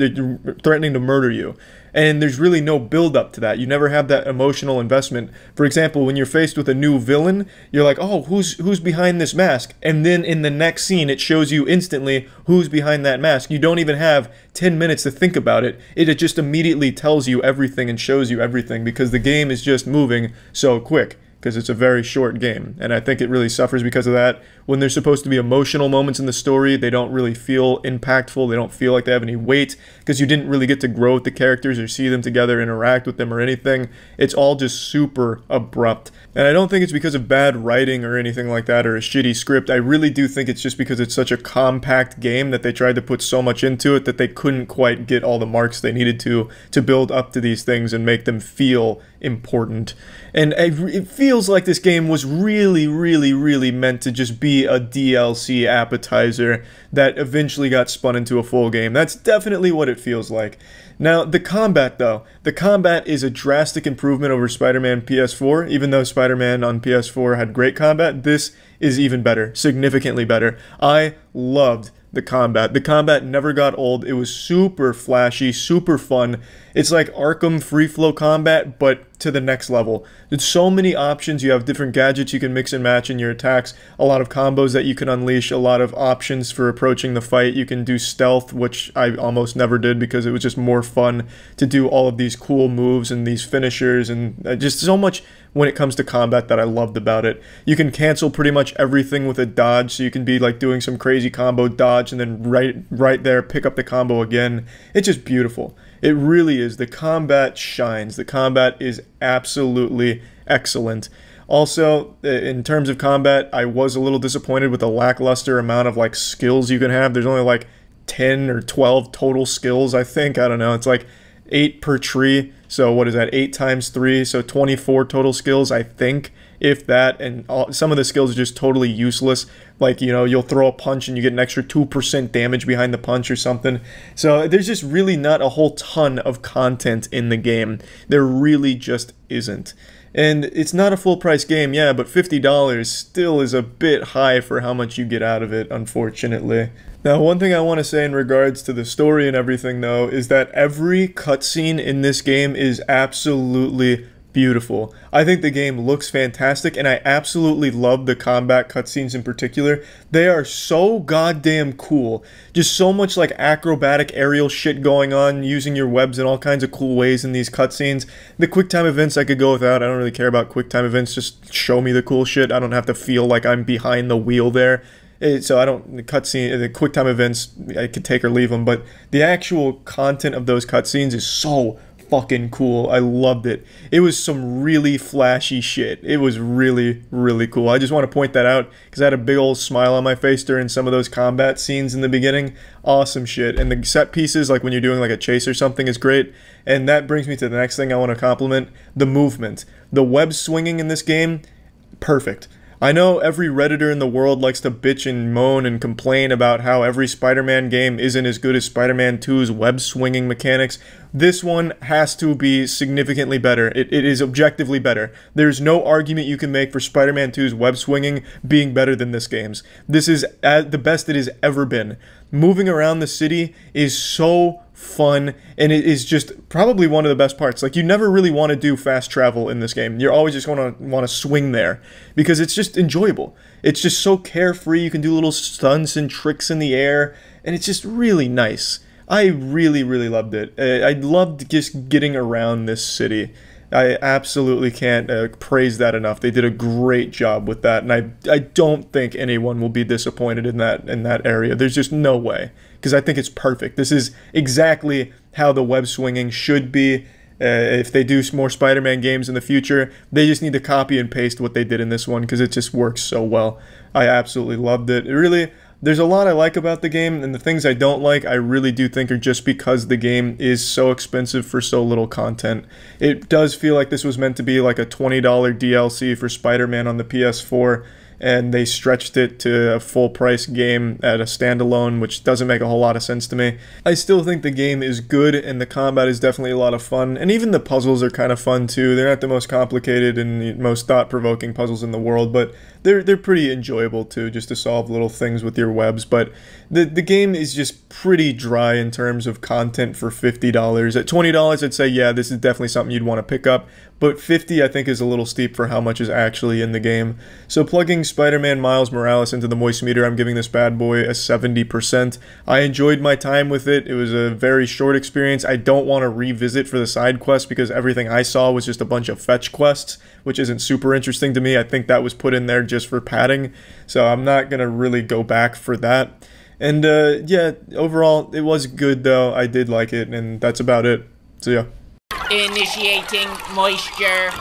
Speaker 3: threatening to murder you. And there's really no build up to that. You never have that emotional investment. For example, when you're faced with a new villain, you're like, oh, who's behind this mask? And then in the next scene, it shows you instantly who's behind that mask. You don't even have 10 minutes to think about it. It just immediately tells you everything and shows you everything because the game is just moving so quick. Because it's a very short game, and I think it really suffers because of that. When there's supposed to be emotional moments in the story, they don't really feel impactful, they don't feel like they have any weight, because you didn't really get to grow with the characters or see them together, interact with them or anything. It's all just super abrupt. And I don't think it's because of bad writing or anything like that, or a shitty script. I really do think it's just because it's such a compact game that they tried to put so much into it that they couldn't quite get all the marks they needed to build up to these things and make them feel important. And it feels like this game was really, really, really meant to just be a DLC appetizer that eventually got spun into a full game. That's definitely what it feels like. Now, the combat, though. The combat is a drastic improvement over Spider-Man PS4. Even though Spider-Man on PS4 had great combat, this is even better, significantly better. I loved the combat. The combat never got old. It was super flashy, super fun. It's like Arkham free flow combat, but to the next level. There's so many options. You have different gadgets you can mix and match in your attacks, a lot of combos that you can unleash, a lot of options for approaching the fight. You can do stealth, which I almost never did because it was just more fun to do all of these cool moves and these finishers, and just so much when it comes to combat that I loved about it. You can cancel pretty much everything with a dodge, so you can be like doing some crazy combo dodge and then right there pick up the combo again. It's just beautiful. It really is. The combat shines. The combat is absolutely excellent. Also, in terms of combat, I was a little disappointed with the lackluster amount of like skills you can have. There's only like 10 or 12 total skills, I think. I don't know. It's like 8 per tree. So what is that? 8 times 3, so 24 total skills, I think, if that. And some of the skills are just totally useless. Like, you know, you'll throw a punch and you get an extra 2% damage behind the punch or something. So there's just really not a whole ton of content in the game. There really just isn't. And it's not a full price game, yeah, but $50 still is a bit high for how much you get out of it, unfortunately. Now, one thing I want to say in regards to the story and everything, though, is that every cutscene in this game is absolutely beautiful. I think the game looks fantastic, and I absolutely love the combat cutscenes in particular. They are so goddamn cool. Just so much like acrobatic aerial shit going on, using your webs in all kinds of cool ways in these cutscenes. The QuickTime events I could go without. I don't really care about QuickTime events. Just show me the cool shit. I don't have to feel like I'm behind the wheel there. So I don't, the QuickTime events, I could take or leave them, but the actual content of those cutscenes is so fucking cool. I loved it. It was some really flashy shit. It was really, really cool. I just want to point that out because I had a big old smile on my face during some of those combat scenes in the beginning. Awesome shit. And the set pieces, like when you're doing like a chase or something, is great. And that brings me to the next thing I want to compliment, the movement. The web swinging in this game, perfect. I know every Redditor in the world likes to bitch and moan and complain about how every Spider-Man game isn't as good as Spider-Man 2's web-swinging mechanics. This one has to be significantly better. It is objectively better. There's no argument you can make for Spider-Man 2's web-swinging being better than this game's. This is the best it has ever been. Moving around the city is so fun, and it is just probably one of the best parts. Like, you never really want to do fast travel in this game. You're always just going to want to swing there because it's just enjoyable. It's just so carefree. You can do little stunts and tricks in the air, and it's just really nice. I really, really loved it. I loved just getting around this city. I absolutely can't praise that enough. They did a great job with that, and I don't think anyone will be disappointed in that area. There's just no way, because I think it's perfect. This is exactly how the web swinging should be. If they do more Spider-Man games in the future, they just need to copy and paste what they did in this one, because it just works so well. I absolutely loved it. It really... There's a lot I like about the game, and the things I don't like, I really do think are just because the game is so expensive for so little content. It does feel like this was meant to be like a $20 DLC for Spider-Man on the PS4, and they stretched it to a full-price game at a standalone, which doesn't make a whole lot of sense to me. I still think the game is good, and the combat is definitely a lot of fun, and even the puzzles are kind of fun too. They're not the most complicated and the most thought-provoking puzzles in the world, but they're pretty enjoyable too, just to solve little things with your webs. But the game is just pretty dry in terms of content for $50. At $20, I'd say, yeah, this is definitely something you'd want to pick up, but $50 I think is a little steep for how much is actually in the game. So plugging Spider-Man Miles Morales into the moist meter, I'm giving this bad boy a 70%. I enjoyed my time with it. It was a very short experience. I don't want to revisit for the side quests because everything I saw was just a bunch of fetch quests, which isn't super interesting to me. I think that was put in there just for padding, so I'm not gonna really go back for that. And yeah, overall it was good though. I did like it, and that's about it. So yeah.
Speaker 2: Initiating moisture.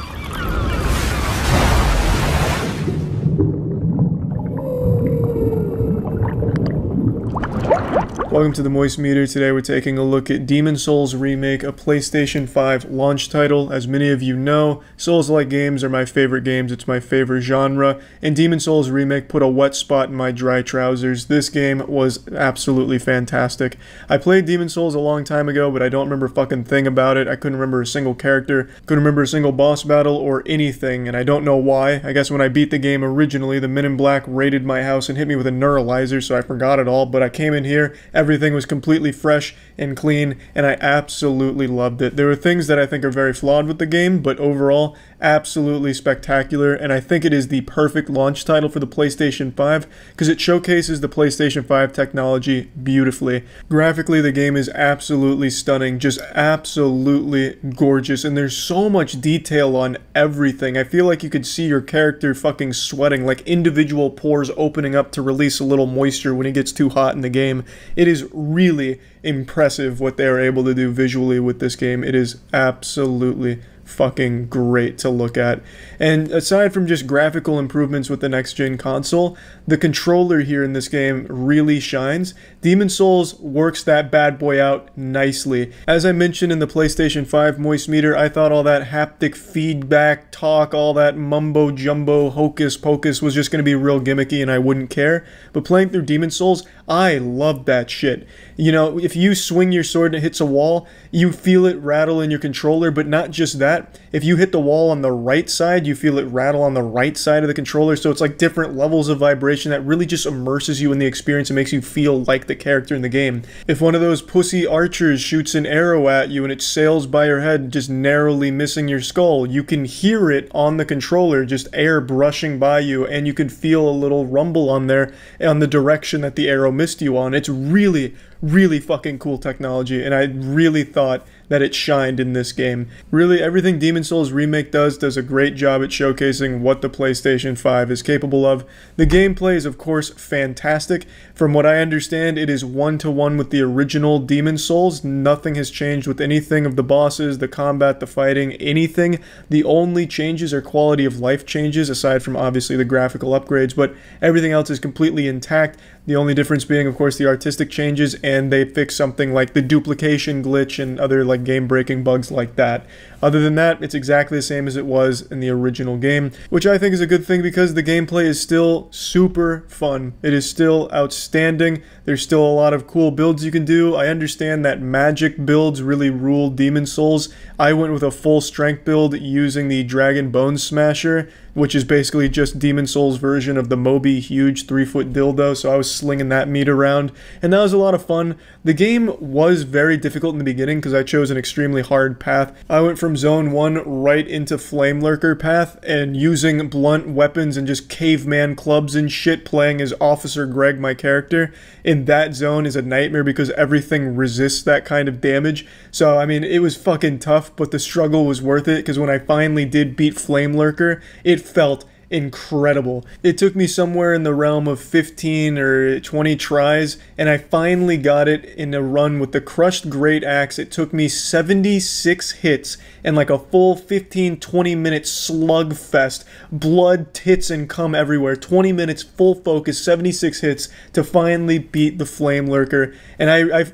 Speaker 3: Welcome to the Moist Meter. Today we're taking a look at Demon's Souls Remake, a PlayStation 5 launch title. As many of you know, Souls-like games are my favorite games. It's my favorite genre, and Demon's Souls Remake put a wet spot in my dry trousers. This game was absolutely fantastic. I played Demon's Souls a long time ago, but I don't remember a fucking thing about it. I couldn't remember a single character, couldn't remember a single boss battle or anything, and I don't know why. I guess when I beat the game originally, the Men in Black raided my house and hit me with a neuralizer, so I forgot it all, but I came in here, everything was completely fresh and clean, and I absolutely loved it. There were things that I think are very flawed with the game, but overall, absolutely spectacular, and I think it is the perfect launch title for the PlayStation 5 because it showcases the PlayStation 5 technology beautifully. Graphically, the game is absolutely stunning, just absolutely gorgeous, and there's so much detail on everything. I feel like you could see your character fucking sweating, like individual pores opening up to release a little moisture when it gets too hot in the game. It is really impressive what they are able to do visually with this game. It is absolutely fucking great to look at. And aside from just graphical improvements with the next gen console, the controller here in this game really shines. Demon's Souls works that bad boy out nicely. As I mentioned in the PlayStation 5 Moist Meter, I thought all that haptic feedback talk, all that mumbo jumbo hocus pocus was just going to be real gimmicky and I wouldn't care. But playing through Demon's Souls, I love that shit. You know, if you swing your sword and it hits a wall, you feel it rattle in your controller, but not just that. If you hit the wall on the right side, you feel it rattle on the right side of the controller, so it's like different levels of vibration that really just immerses you in the experience and makes you feel like the character in the game. If one of those pussy archers shoots an arrow at you and it sails by your head, just narrowly missing your skull, you can hear it on the controller, just air brushing by you, and you can feel a little rumble on there on the direction that the arrow missed you on. It's really fucking cool technology, and I really thought that it shined in this game. Really, everything Demon's Souls Remake does a great job at showcasing what the PlayStation 5 is capable of. The gameplay is, of course, fantastic. From what I understand, it is one-to-one with the original Demon's Souls. Nothing has changed with anything of the bosses, the combat, the fighting, anything. The only changes are quality of life changes, aside from obviously the graphical upgrades, but everything else is completely intact. The only difference being, of course, the artistic changes, and they fix something like the duplication glitch and other like game-breaking bugs like that. Other than that, it's exactly the same as it was in the original game, which I think is a good thing because the gameplay is still super fun. It is still outstanding. There's still a lot of cool builds you can do. I understand that magic builds really rule Demon's Souls. I went with a full strength build using the Dragon Bone Smasher, which is basically just Demon's Souls' version of the Moby huge 3-foot dildo, so I was slinging that meat around, and that was a lot of fun. The game was very difficult in the beginning because I chose an extremely hard path. I went from Zone 1 right into Flame Lurker path, and using blunt weapons and just caveman clubs and shit, playing as Officer Greg, my character, in that zone is a nightmare because everything resists that kind of damage. So, I mean, it was fucking tough, but the struggle was worth it because when I finally did beat Flame Lurker, it felt incredible. It took me somewhere in the realm of 15 or 20 tries, and I finally got it in a run with the Crushed Great Axe. It took me 76 hits and like a full 15-20 minute slugfest. Blood, tits, and cum everywhere. 20 minutes, full focus, 76 hits to finally beat the Flame Lurker, and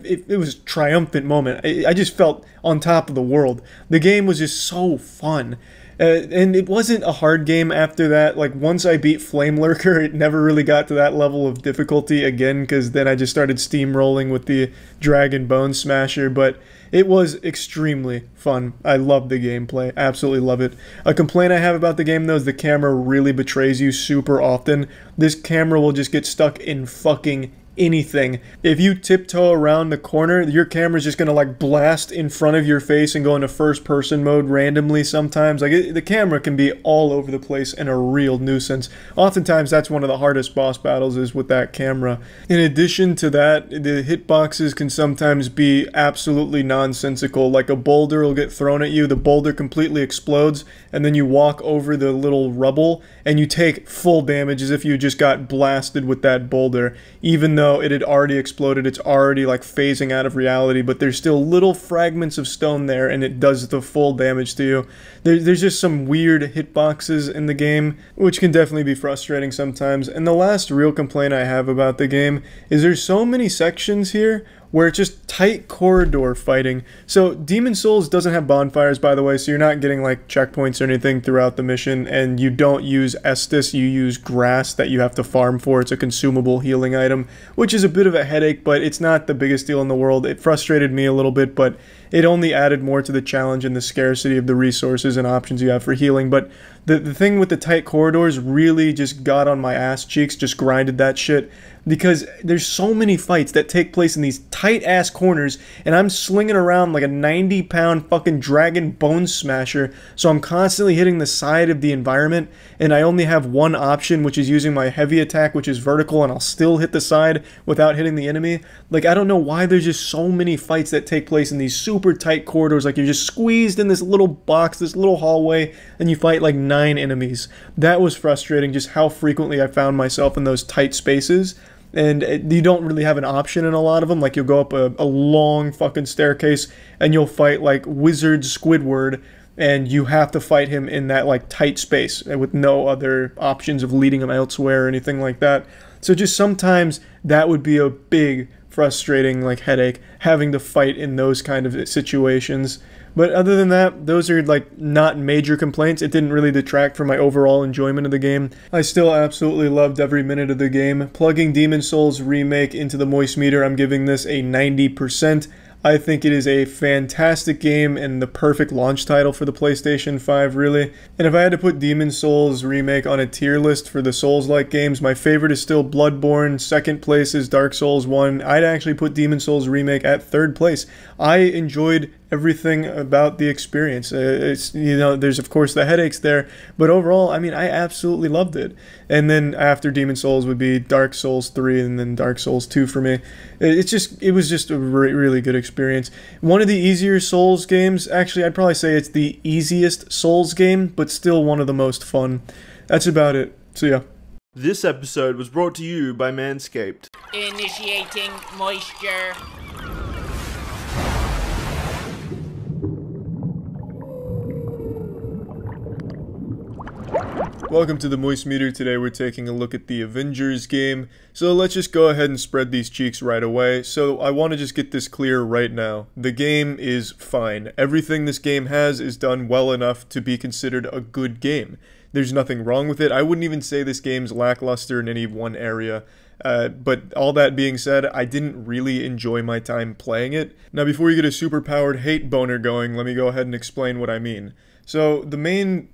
Speaker 3: it was a triumphant moment. I just felt on top of the world. The game was just so fun. And it wasn't a hard game after that. Like, once I beat Flame Lurker, it never really got to that level of difficulty again, because then I just started steamrolling with the Dragon Bone Smasher, but it was extremely fun. I love the gameplay. Absolutely love it. A complaint I have about the game, though, is the camera really betrays you super often. This camera will just get stuck in fucking anything. If you tiptoe around the corner, your camera's just gonna like blast in front of your face and go into first person mode randomly sometimes. Like, the camera can be all over the place and a real nuisance. Oftentimes that's one of the hardest boss battles, is with that camera. In addition to that, the hitboxes can sometimes be absolutely nonsensical. Like, a boulder will get thrown at you, the boulder completely explodes, and then you walk over the little rubble and you take full damage as if you just got blasted with that boulder. Even though it had already exploded, it's already like phasing out of reality, but there's still little fragments of stone there and it does the full damage to you. There's just some weird hitboxes in the game, which can definitely be frustrating sometimes. And the last real complaint I have about the game is there's so many sections here where it's just tight corridor fighting. So Demon's Souls doesn't have bonfires, by the way, so you're not getting like checkpoints or anything throughout the mission, and you don't use Estus, you use grass that you have to farm for. It's a consumable healing item, which is a bit of a headache, but it's not the biggest deal in the world. It frustrated me a little bit, but it only added more to the challenge and the scarcity of the resources and options you have for healing. But the thing with the tight corridors really just got on my ass cheeks, just grinded that shit. Because there's so many fights that take place in these tight-ass corners, and I'm slinging around like a 90-pound fucking dragon bone smasher, so I'm constantly hitting the side of the environment, and I only have one option, which is using my heavy attack, which is vertical, and I'll still hit the side without hitting the enemy. Like, I don't know why there's just so many fights that take place in these super tight corridors, like you're just squeezed in this little box, this little hallway, and you fight like 9 enemies. That was frustrating, just how frequently I found myself in those tight spaces. And you don't really have an option in a lot of them. Like, you'll go up a long fucking staircase and you'll fight like Wizard Squidward, and you have to fight him in that like tight space with no other options of leading him elsewhere or anything like that. So just sometimes that would be a big frustrating like headache, having to fight in those kind of situations. But other than that, those are like not major complaints. It didn't really detract from my overall enjoyment of the game. I still absolutely loved every minute of the game. Plugging Demon's Souls Remake into the Moist Meter, I'm giving this a 90%. I think it is a fantastic game and the perfect launch title for the PlayStation 5, really. And if I had to put Demon's Souls Remake on a tier list for the Souls-like games, my favorite is still Bloodborne, second place is Dark Souls 1. I'd actually put Demon's Souls Remake at third place. I enjoyed everything about the experience. It's, you know, there's of course the headaches there, but overall, I mean, I absolutely loved it. And then after Demon's Souls would be Dark Souls 3 and then Dark Souls 2 for me. It was just a really good experience. One of the easier Souls games, actually I'd probably say it's the easiest Souls game, but still one of the most fun. That's about it. So yeah.
Speaker 1: This episode was brought to you by Manscaped.
Speaker 2: Initiating moisture.
Speaker 3: Welcome to the Moist Meter. Today we're taking a look at the Avengers game. So let's just go ahead and spread these cheeks right away. So I want to just get this clear right now. The game is fine. Everything this game has is done well enough to be considered a good game. There's nothing wrong with it. I wouldn't even say this game's lackluster in any one area. But all that being said, I didn't really enjoy my time playing it. Now before you get a superpowered hate boner going, let me go ahead and explain what I mean. So the main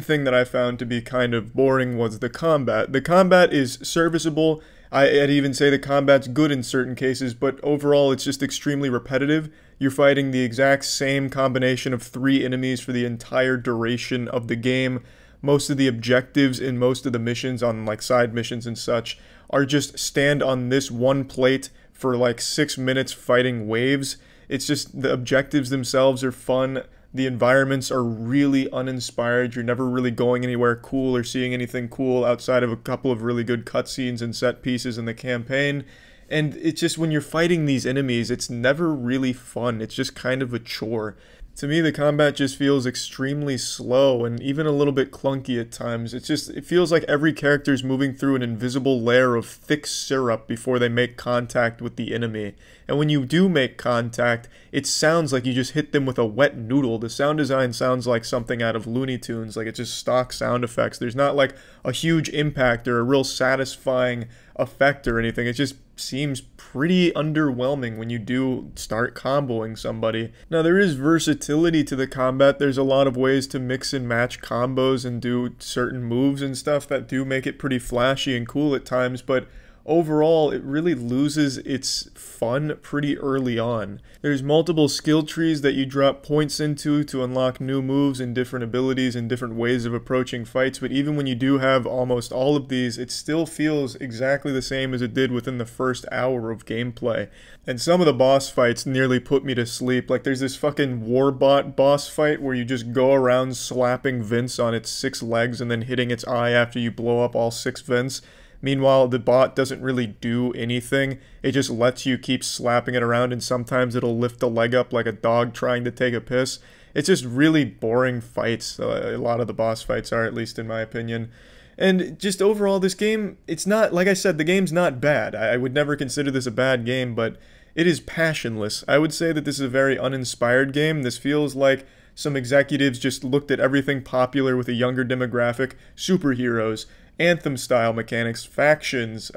Speaker 3: thing that I found to be kind of boring was the combat. The combat is serviceable. I'd even say the combat's good in certain cases, but overall it's just extremely repetitive. You're fighting the exact same combination of 3 enemies for the entire duration of the game. Most of the objectives in most of the missions on like side missions and such are just stand on this one plate for like 6 minutes fighting waves. It's just the objectives themselves are fun. The environments are really uninspired. You're never really going anywhere cool or seeing anything cool outside of a couple of really good cutscenes and set pieces in the campaign. And it's just when you're fighting these enemies, it's never really fun. It's just kind of a chore. To me, the combat just feels extremely slow and even a little bit clunky at times. It feels like every character is moving through an invisible layer of thick syrup before they make contact with the enemy. And when you do make contact, it sounds like you just hit them with a wet noodle. The sound design sounds like something out of Looney Tunes, like it's just stock sound effects. There's not like a huge impact or a real satisfying effect or anything. It just seems pretty underwhelming when you do start comboing somebody. Now there is versatility to the combat. There's a lot of ways to mix and match combos and do certain moves and stuff that do make it pretty flashy and cool at times, but overall, it really loses its fun pretty early on. There's multiple skill trees that you drop points into to unlock new moves and different abilities and different ways of approaching fights, but even when you do have almost all of these, it still feels exactly the same as it did within the first hour of gameplay. And some of the boss fights nearly put me to sleep. Like there's this fucking Warbot boss fight where you just go around slapping Vince on its 6 legs and then hitting its eye after you blow up all 6 vents. Meanwhile, the bot doesn't really do anything. It just lets you keep slapping it around, and sometimes it'll lift a leg up like a dog trying to take a piss. It's just really boring fights. A lot of the boss fights are, at least in my opinion. And just overall, this game, it's not, like I said, the game's not bad. I would never consider this a bad game, but it is passionless. I would say that this is a very uninspired game. This feels like some executives just looked at everything popular with a younger demographic, superheroes, Anthem-style mechanics, factions,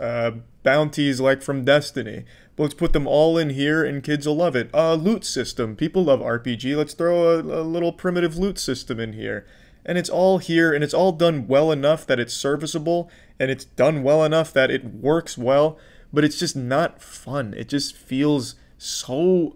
Speaker 3: bounties like from Destiny. But let's put them all in here and kids will love it. Loot system. People love RPG. Let's throw a little primitive loot system in here. And it's all here, and it's all done well enough that it's serviceable, and it's done well enough that it works well, but it's just not fun. It just feels so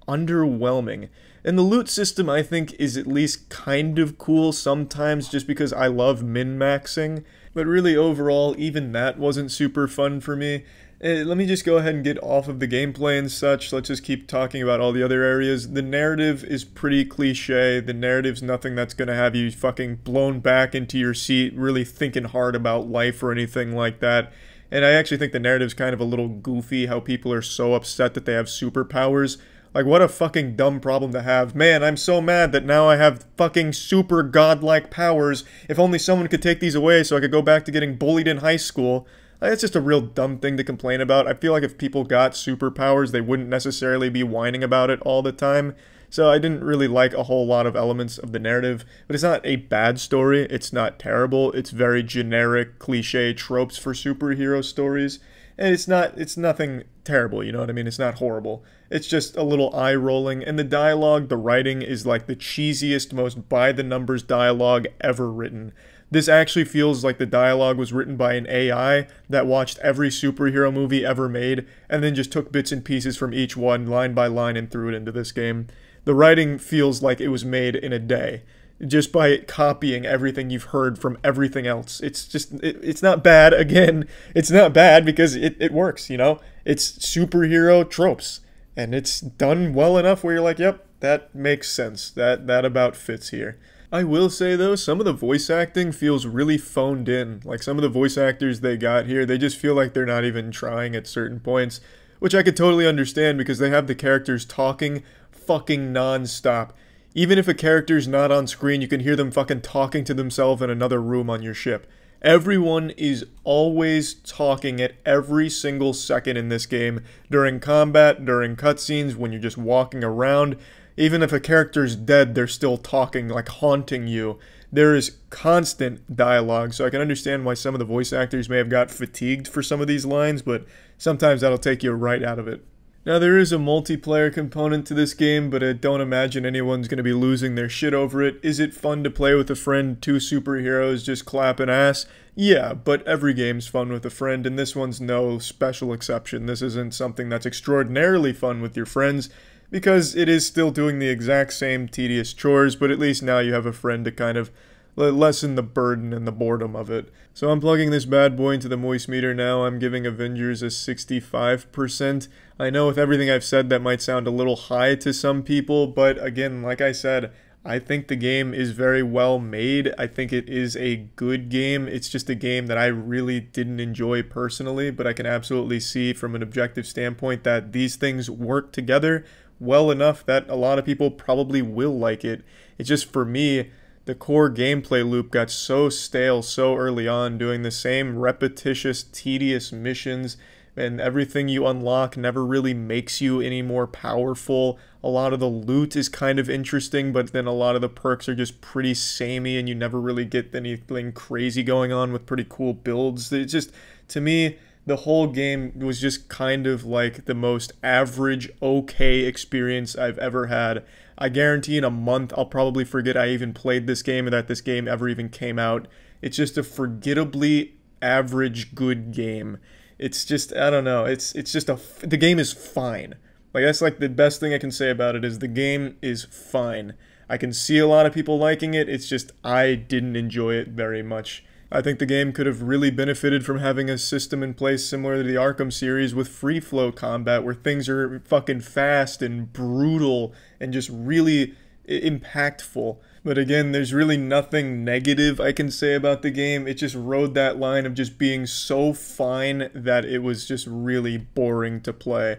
Speaker 3: underwhelming. And the loot system, I think, is at least kind of cool sometimes just because I love min-maxing. But really, overall, even that wasn't super fun for me. Let me just go ahead and get off of the gameplay and such. Let's just keep talking about all the other areas. The narrative is pretty cliche. The narrative's nothing that's gonna have you fucking blown back into your seat, really thinking hard about life or anything like that. And I actually think the narrative's kind of a little goofy, how people are so upset that they have superpowers. Like, what a fucking dumb problem to have. Man, I'm so mad that now I have fucking super godlike powers. If only someone could take these away so I could go back to getting bullied in high school. It's just a real dumb thing to complain about. I feel like if people got superpowers, they wouldn't necessarily be whining about it all the time. So I didn't really like a whole lot of elements of the narrative. But it's not a bad story. It's not terrible. It's very generic, cliche tropes for superhero stories. And it's nothing terrible, you know what I mean? It's not horrible. It's just a little eye-rolling, and the dialogue, the writing is like the cheesiest, most by-the-numbers dialogue ever written. This actually feels like the dialogue was written by an AI that watched every superhero movie ever made, and then just took bits and pieces from each one, line by line, and threw it into this game. The writing feels like it was made in a day, just by copying everything you've heard from everything else. It's just, it's not bad. Again, it's not bad because it works, you know? It's superhero tropes, and it's done well enough where you're like, yep, that makes sense. That about fits here. I will say, though, some of the voice acting feels really phoned in. Like, some of the voice actors they got here, they just feel like they're not even trying at certain points, which I could totally understand because they have the characters talking fucking non-stop. Even if a character's not on screen, you can hear them fucking talking to themselves in another room on your ship. Everyone is always talking at every single second in this game, during combat, during cutscenes, when you're just walking around. Even if a character's dead, they're still talking, like haunting you. There is constant dialogue, so I can understand why some of the voice actors may have got fatigued for some of these lines, but sometimes that'll take you right out of it. Now, there is a multiplayer component to this game, but I don't imagine anyone's going to be losing their shit over it. Is it fun to play with a friend, two superheroes just clapping ass? Yeah, but every game's fun with a friend, and this one's no special exception. This isn't something that's extraordinarily fun with your friends, because it is still doing the exact same tedious chores, but at least now you have a friend to kind of lessen the burden and the boredom of it. So I'm plugging this bad boy into the moist meter now. I'm giving Avengers a 65%. I know with everything I've said that might sound a little high to some people, but again, like I said, I think the game is very well made. I think it is a good game. It's just a game that I really didn't enjoy personally, but I can absolutely see from an objective standpoint that these things work together well enough that a lot of people probably will like it. It's just, for me, the core gameplay loop got so stale so early on, doing the same repetitious, tedious missions, and everything you unlock never really makes you any more powerful. A lot of the loot is kind of interesting, but then a lot of the perks are just pretty samey, and you never really get anything crazy going on with pretty cool builds. It's just, to me, the whole game was just kind of like the most average, okay experience I've ever had. I guarantee in a month I'll probably forget I even played this game or that this game ever even came out. It's just a forgettably average good game. It's just, I don't know, it's just the game is fine. Like, that's like the best thing I can say about it is the game is fine. I can see a lot of people liking it, it's just I didn't enjoy it very much. I think the game could have really benefited from having a system in place similar to the Arkham series with free flow combat where things are fucking fast and brutal and just really impactful. But again, there's really nothing negative I can say about the game. It just rode that line of just being so fine that it was just really boring to play.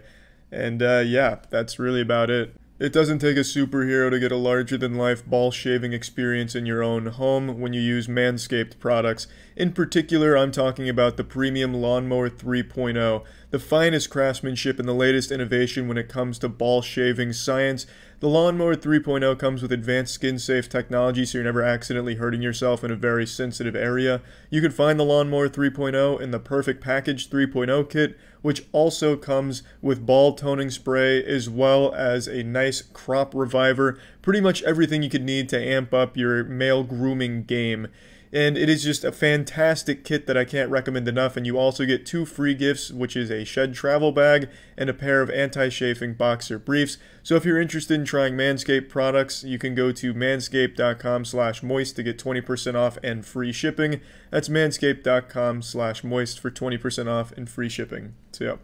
Speaker 3: And yeah, that's really about it. It doesn't take a superhero to get a larger-than-life ball-shaving experience in your own home when you use Manscaped products. In particular, I'm talking about the Premium Lawnmower 3.0, the finest craftsmanship and the latest innovation when it comes to ball-shaving science. The Lawnmower 3.0 comes with advanced skin-safe technology, so you're never accidentally hurting yourself in a very sensitive area. You can find the Lawnmower 3.0 in the Perfect Package 3.0 kit, which also comes with ball toning spray as well as a nice crop reviver. Pretty much everything you could need to amp up your male grooming game. And it is just a fantastic kit that I can't recommend enough. And you also get 2 free gifts, which is a shed travel bag and a pair of anti-chafing boxer briefs. So if you're interested in trying Manscaped products, you can go to manscaped.com/moist to get 20% off and free shipping. That's manscaped.com/moist for 20% off and free shipping. So yeah.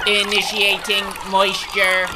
Speaker 2: Initiating moisture.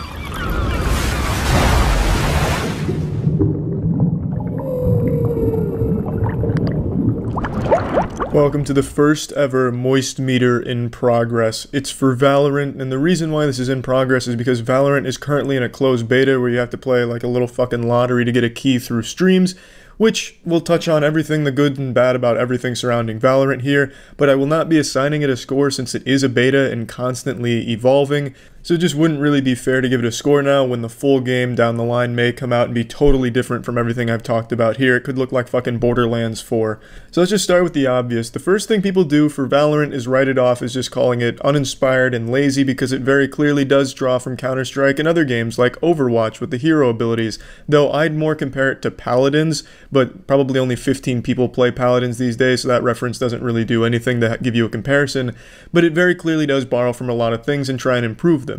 Speaker 3: Welcome to the first ever moist meter in progress. It's for Valorant, and the reason why this is in progress is because Valorant is currently in a closed beta where you have to play like a little fucking lottery to get a key through streams, which will touch on everything the good and bad about everything surrounding Valorant here, but I will not be assigning it a score since it is a beta and constantly evolving. So it just wouldn't really be fair to give it a score now when the full game down the line may come out and be totally different from everything I've talked about here. It could look like fucking Borderlands 4. So let's just start with the obvious. The first thing people do for Valorant is write it off as just calling it uninspired and lazy because it very clearly does draw from Counter-Strike and other games like Overwatch with the hero abilities, though I'd more compare it to Paladins, but probably only 15 people play Paladins these days, so that reference doesn't really do anything to give you a comparison, but it very clearly does borrow from a lot of things and try and improve them.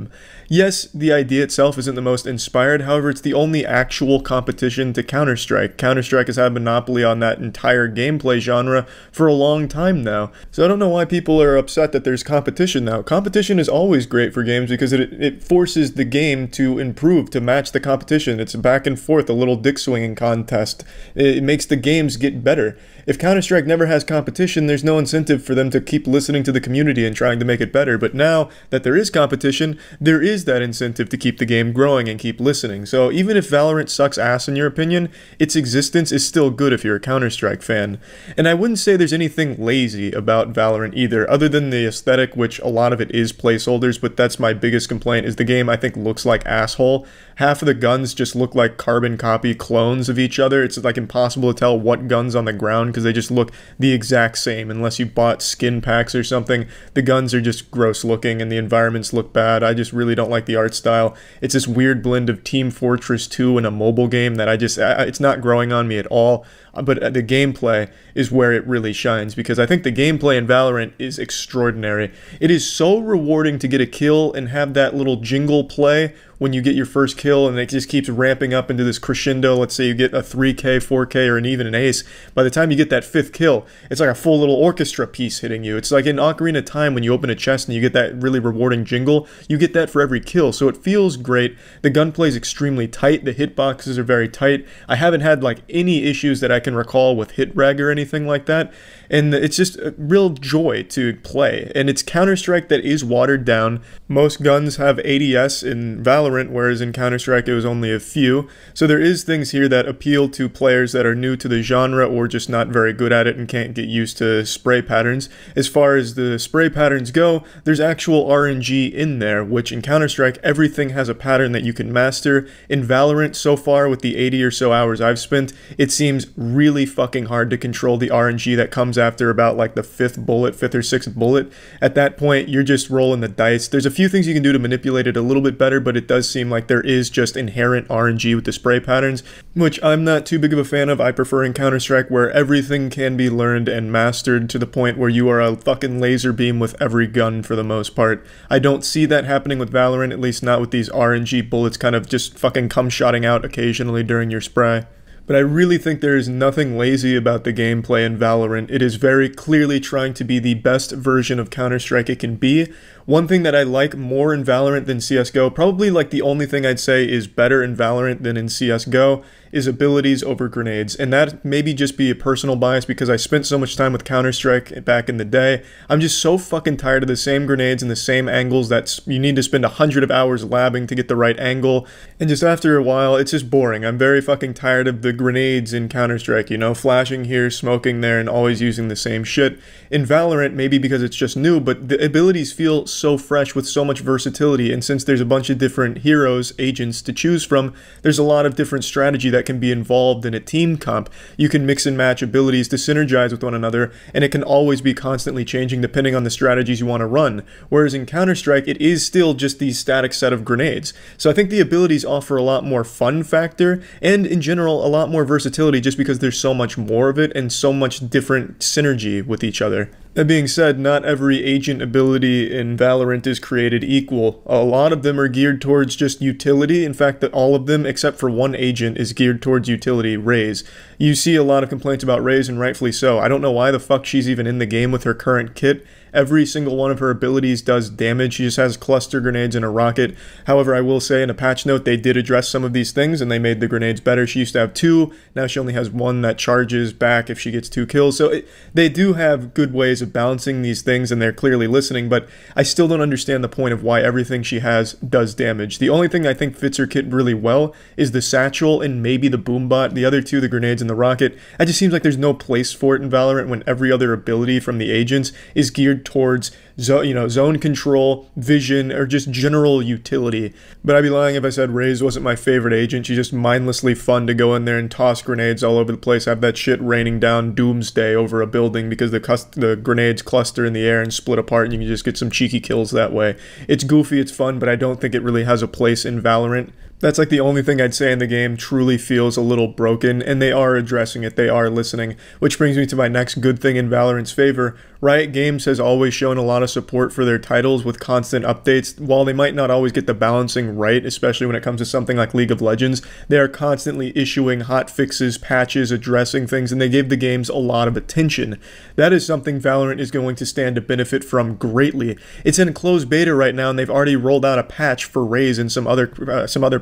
Speaker 3: Yes, the idea itself isn't the most inspired, however, it's the only actual competition to Counter-Strike. Counter-Strike has had a monopoly on that entire gameplay genre for a long time now, so I don't know why people are upset that there's competition now. Competition is always great for games because it forces the game to improve, to match the competition. It's a back and forth, a little dick swinging contest. It makes the games get better. If Counter-Strike never has competition, there's no incentive for them to keep listening to the community and trying to make it better, but now that there is competition, there is that incentive to keep the game growing and keep listening. So even if Valorant sucks ass in your opinion, its existence is still good if you're a Counter-Strike fan. And I wouldn't say there's anything lazy about Valorant either, other than the aesthetic, which a lot of it is placeholders, but that's my biggest complaint, is the game I think looks like asshole. Half of the guns just look like carbon copy clones of each other. It's like impossible to tell what gun's on the ground because they just look the exact same unless you bought skin packs or something. The guns are just gross looking and the environments look bad. I just really don't like the art style. It's this weird blend of Team Fortress 2 and a mobile game that it's not growing on me at all. But the gameplay is where it really shines because I think the gameplay in Valorant is extraordinary. It is so rewarding to get a kill and have that little jingle play when you get your first kill, and it just keeps ramping up into this crescendo. Let's say you get a 3K, 4K, or even an ace. By the time you get that 5th kill, it's like a full little orchestra piece hitting you. It's like in Ocarina of Time when you open a chest and you get that really rewarding jingle. You get that for every kill, so it feels great. The gunplay is extremely tight. The hitboxes are very tight. I haven't had like any issues that I can recall with hit reg or anything like that, and it's just a real joy to play. And it's Counter-Strike that is watered down. Most guns have ADS in Valorant, whereas in Counter-Strike it was only a few. So there is things here that appeal to players that are new to the genre or just not very good at it and can't get used to spray patterns. As far as the spray patterns go, there's actual RNG in there, which in Counter-Strike everything has a pattern that you can master. In Valorant, so far with the 80 or so hours I've spent, it seems really fucking hard to control the RNG that comes after about like the 5th or 6th bullet. At that point, you're just rolling the dice. There's a few things you can do to manipulate it a little bit better, but it does seem like there is just inherent RNG with the spray patterns, which I'm not too big of a fan of. I prefer in Counter-Strike where everything can be learned and mastered to the point where you are a fucking laser beam with every gun for the most part. I don't see that happening with Valorant, at least not with these RNG bullets kind of just fucking cum-shotting out occasionally during your spray. But I really think there is nothing lazy about the gameplay in Valorant. It is very clearly trying to be the best version of Counter-Strike it can be. One thing that I like more in Valorant than CSGO, probably like the only thing I'd say is better in Valorant than in CSGO, is abilities over grenades, and that maybe just be a personal bias because I spent so much time with Counter-Strike back in the day. I'm just so fucking tired of the same grenades and the same angles that you need to spend 100 of hours labbing to get the right angle, and just after a while, it's just boring. I'm very fucking tired of the grenades in Counter-Strike, you know, flashing here, smoking there, and always using the same shit. In Valorant, maybe because it's just new, but the abilities feel so fresh with so much versatility, and since there's a bunch of different heroes, agents to choose from, there's a lot of different strategy that can be involved in a team comp. You can mix and match abilities to synergize with one another, and it can always be constantly changing depending on the strategies you want to run. Whereas in Counter-Strike, it is still just these static set of grenades. So I think the abilities offer a lot more fun factor, and in general, a lot more versatility just because there's so much more of it and so much different synergy with each other. That being said, not every agent ability in Valorant is created equal. A lot of them are geared towards just utility. In fact, that all of them, except for one agent, is geared towards utility, Raze. You see a lot of complaints about Raze, and rightfully so. I don't know why the fuck she's even in the game with her current kit. Every single one of her abilities does damage. She just has cluster grenades and a rocket. However, I will say in a patch note, they did address some of these things and they made the grenades better. She used to have 2. Now she only has 1 that charges back if she gets 2 kills. So they do have good ways of balancing these things, and they're clearly listening, but I still don't understand the point of why everything she has does damage. The only thing I think fits her kit really well is the satchel and maybe the boombot. The other 2, the grenades and the rocket, it just seems like there's no place for it in Valorant when every other ability from the agents is geared towards zone control, vision, or just general utility. But I'd be lying if I said Raze wasn't my favorite agent. She's just mindlessly fun to go in there and toss grenades all over the place, have that shit raining down doomsday over a building because the grenades cluster in the air and split apart, and you can just get some cheeky kills that way. It's goofy, it's fun, but I don't think it really has a place in Valorant. That's like the only thing I'd say in the game truly feels a little broken, and they are addressing it, they are listening. Which brings me to my next good thing in Valorant's favor. Riot Games has always shown a lot of support for their titles with constant updates. While they might not always get the balancing right, especially when it comes to something like League of Legends, they are constantly issuing hot fixes, patches, addressing things, and they give the games a lot of attention. That is something Valorant is going to stand to benefit from greatly. It's in closed beta right now, and they've already rolled out a patch for Raze and some other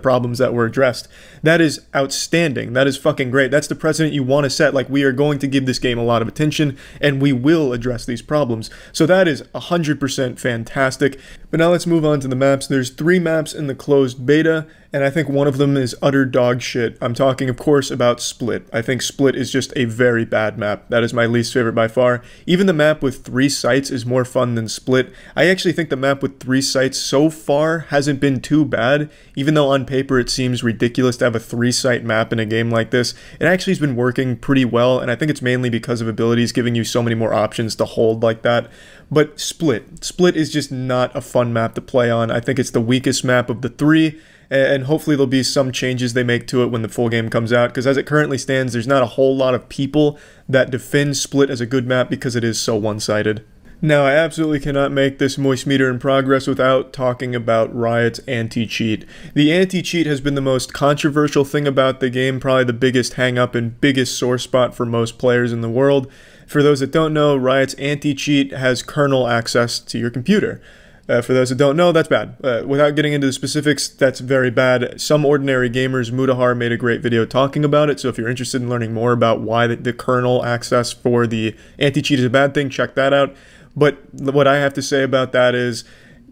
Speaker 3: problems that were addressed. That is outstanding. That is fucking great. That's the precedent you want to set. Like, we are going to give this game a lot of attention, and we will address these problems. So that is 100% fantastic. But now let's move on to the maps. There's 3 maps in the closed beta, and I think one of them is utter dog shit. I'm talking, of course, about Split. I think Split is just a very bad map. That is my least favorite by far. Even the map with 3 sites is more fun than Split. I actually think the map with 3 sites so far hasn't been too bad, even though on paper it seems ridiculous to have a 3-site map in a game like this. It actually has been working pretty well, and I think it's mainly because of abilities giving you so many more options to hold like that. But Split is just not a fun map to play on. I think it's the weakest map of the 3, and hopefully there'll be some changes they make to it when the full game comes out, because as it currently stands, there's not a whole lot of people that defend Split as a good map because it is so one-sided. Now, I absolutely cannot make this Moist Meter in Progress without talking about Riot's anti-cheat. The anti-cheat has been the most controversial thing about the game, probably the biggest hang-up and biggest sore spot for most players in the world. For those that don't know, Riot's anti-cheat has kernel access to your computer. For those that don't know, that's bad. Without getting into the specifics, that's very bad. Some ordinary gamers, Mudahar, made a great video talking about it, so if you're interested in learning more about why the kernel access for the anti-cheat is a bad thing, check that out. But what I have to say about that is,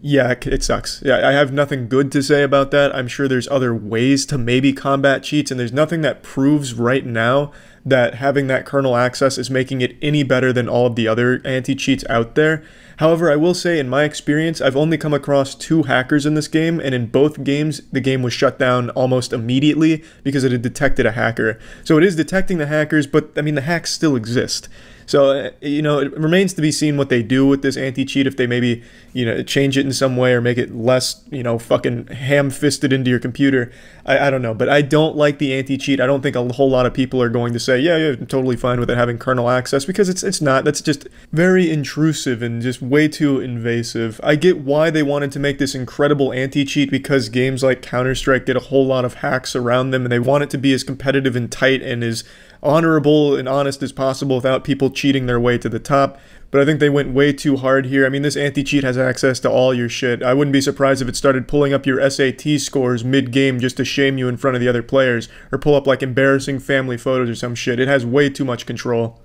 Speaker 3: yeah, it sucks. Yeah, I have nothing good to say about that. I'm sure there's other ways to maybe combat cheats, and there's nothing that proves right now that having that kernel access is making it any better than all of the other anti-cheats out there. However, I will say, in my experience, I've only come across 2 hackers in this game, and in both games, the game was shut down almost immediately because it had detected a hacker. So it is detecting the hackers, but, I mean, the hacks still exist. So, it remains to be seen what they do with this anti-cheat, if they maybe, change it in some way or make it less, fucking ham-fisted into your computer. I don't know, but I don't like the anti-cheat. I don't think a whole lot of people are going to say, yeah, I'm totally fine with it having kernel access, because it's not. That's just very intrusive and just way too invasive. I get why they wanted to make this incredible anti-cheat, because games like Counter-Strike get a whole lot of hacks around them, and they want it to be as competitive and tight and as honorable and honest as possible without people cheating their way to the top. but I think they went way too hard here. I mean, this anti-cheat has access to all your shit. I wouldn't be surprised if it started pulling up your SAT scores mid-game just to shame you in front of the other players, or pull up like embarrassing family photos or some shit. It has way too much control.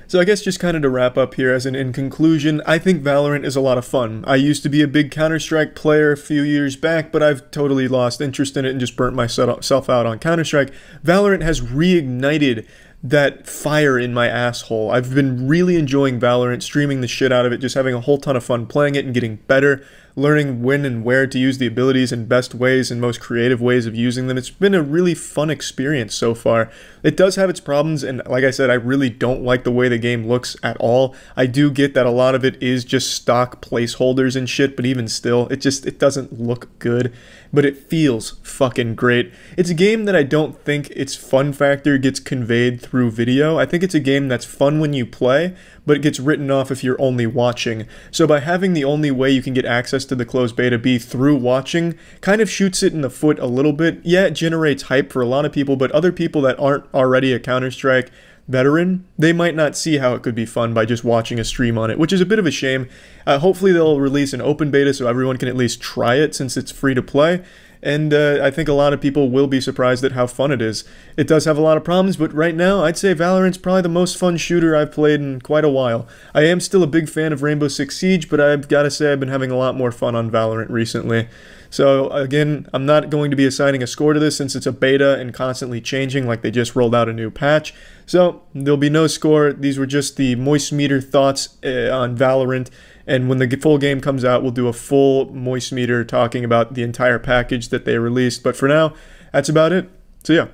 Speaker 3: So I guess just kind of to wrap up here, as in conclusion, I think Valorant is a lot of fun. I used to be a big Counter-Strike player a few years back, but I've totally lost interest in it and just burnt myself out on Counter-Strike. Valorant has reignited that fire in my asshole. I've been really enjoying Valorant, streaming the shit out of it, just having a whole ton of fun playing it and getting better, learning when and where to use the abilities in best ways and most creative ways of using them. It's been a really fun experience so far. It does have its problems, and like I said, I really don't like the way the game looks at all. I do get that a lot of it is just stock placeholders and shit, but even still, it doesn't look good, but it feels fucking great. It's a game that I don't think its fun factor gets conveyed through video. I think it's a game that's fun when you play, but it gets written off if you're only watching. So by having the only way you can get access to the closed beta be through watching, kind of shoots it in the foot a little bit. Yeah, it generates hype for a lot of people, but other people that aren't already a Counter-Strike veteran, they might not see how it could be fun by just watching a stream on it, which is a bit of a shame. Hopefully they'll release an open beta so everyone can at least try it since it's free to play. And I think a lot of people will be surprised at how fun it is. It does have a lot of problems, but right now, I'd say Valorant's probably the most fun shooter I've played in quite a while. I am still a big fan of Rainbow Six Siege, but I've got to say I've been having a lot more fun on Valorant recently. So again, I'm not going to be assigning a score to this since it's a beta and constantly changing, like they just rolled out a new patch. So there'll be no score. These were just the Moist Meter thoughts on Valorant. And when the full game comes out, we'll do a full Moist Meter talking about the entire package that they released. But for now, that's about it. So yeah.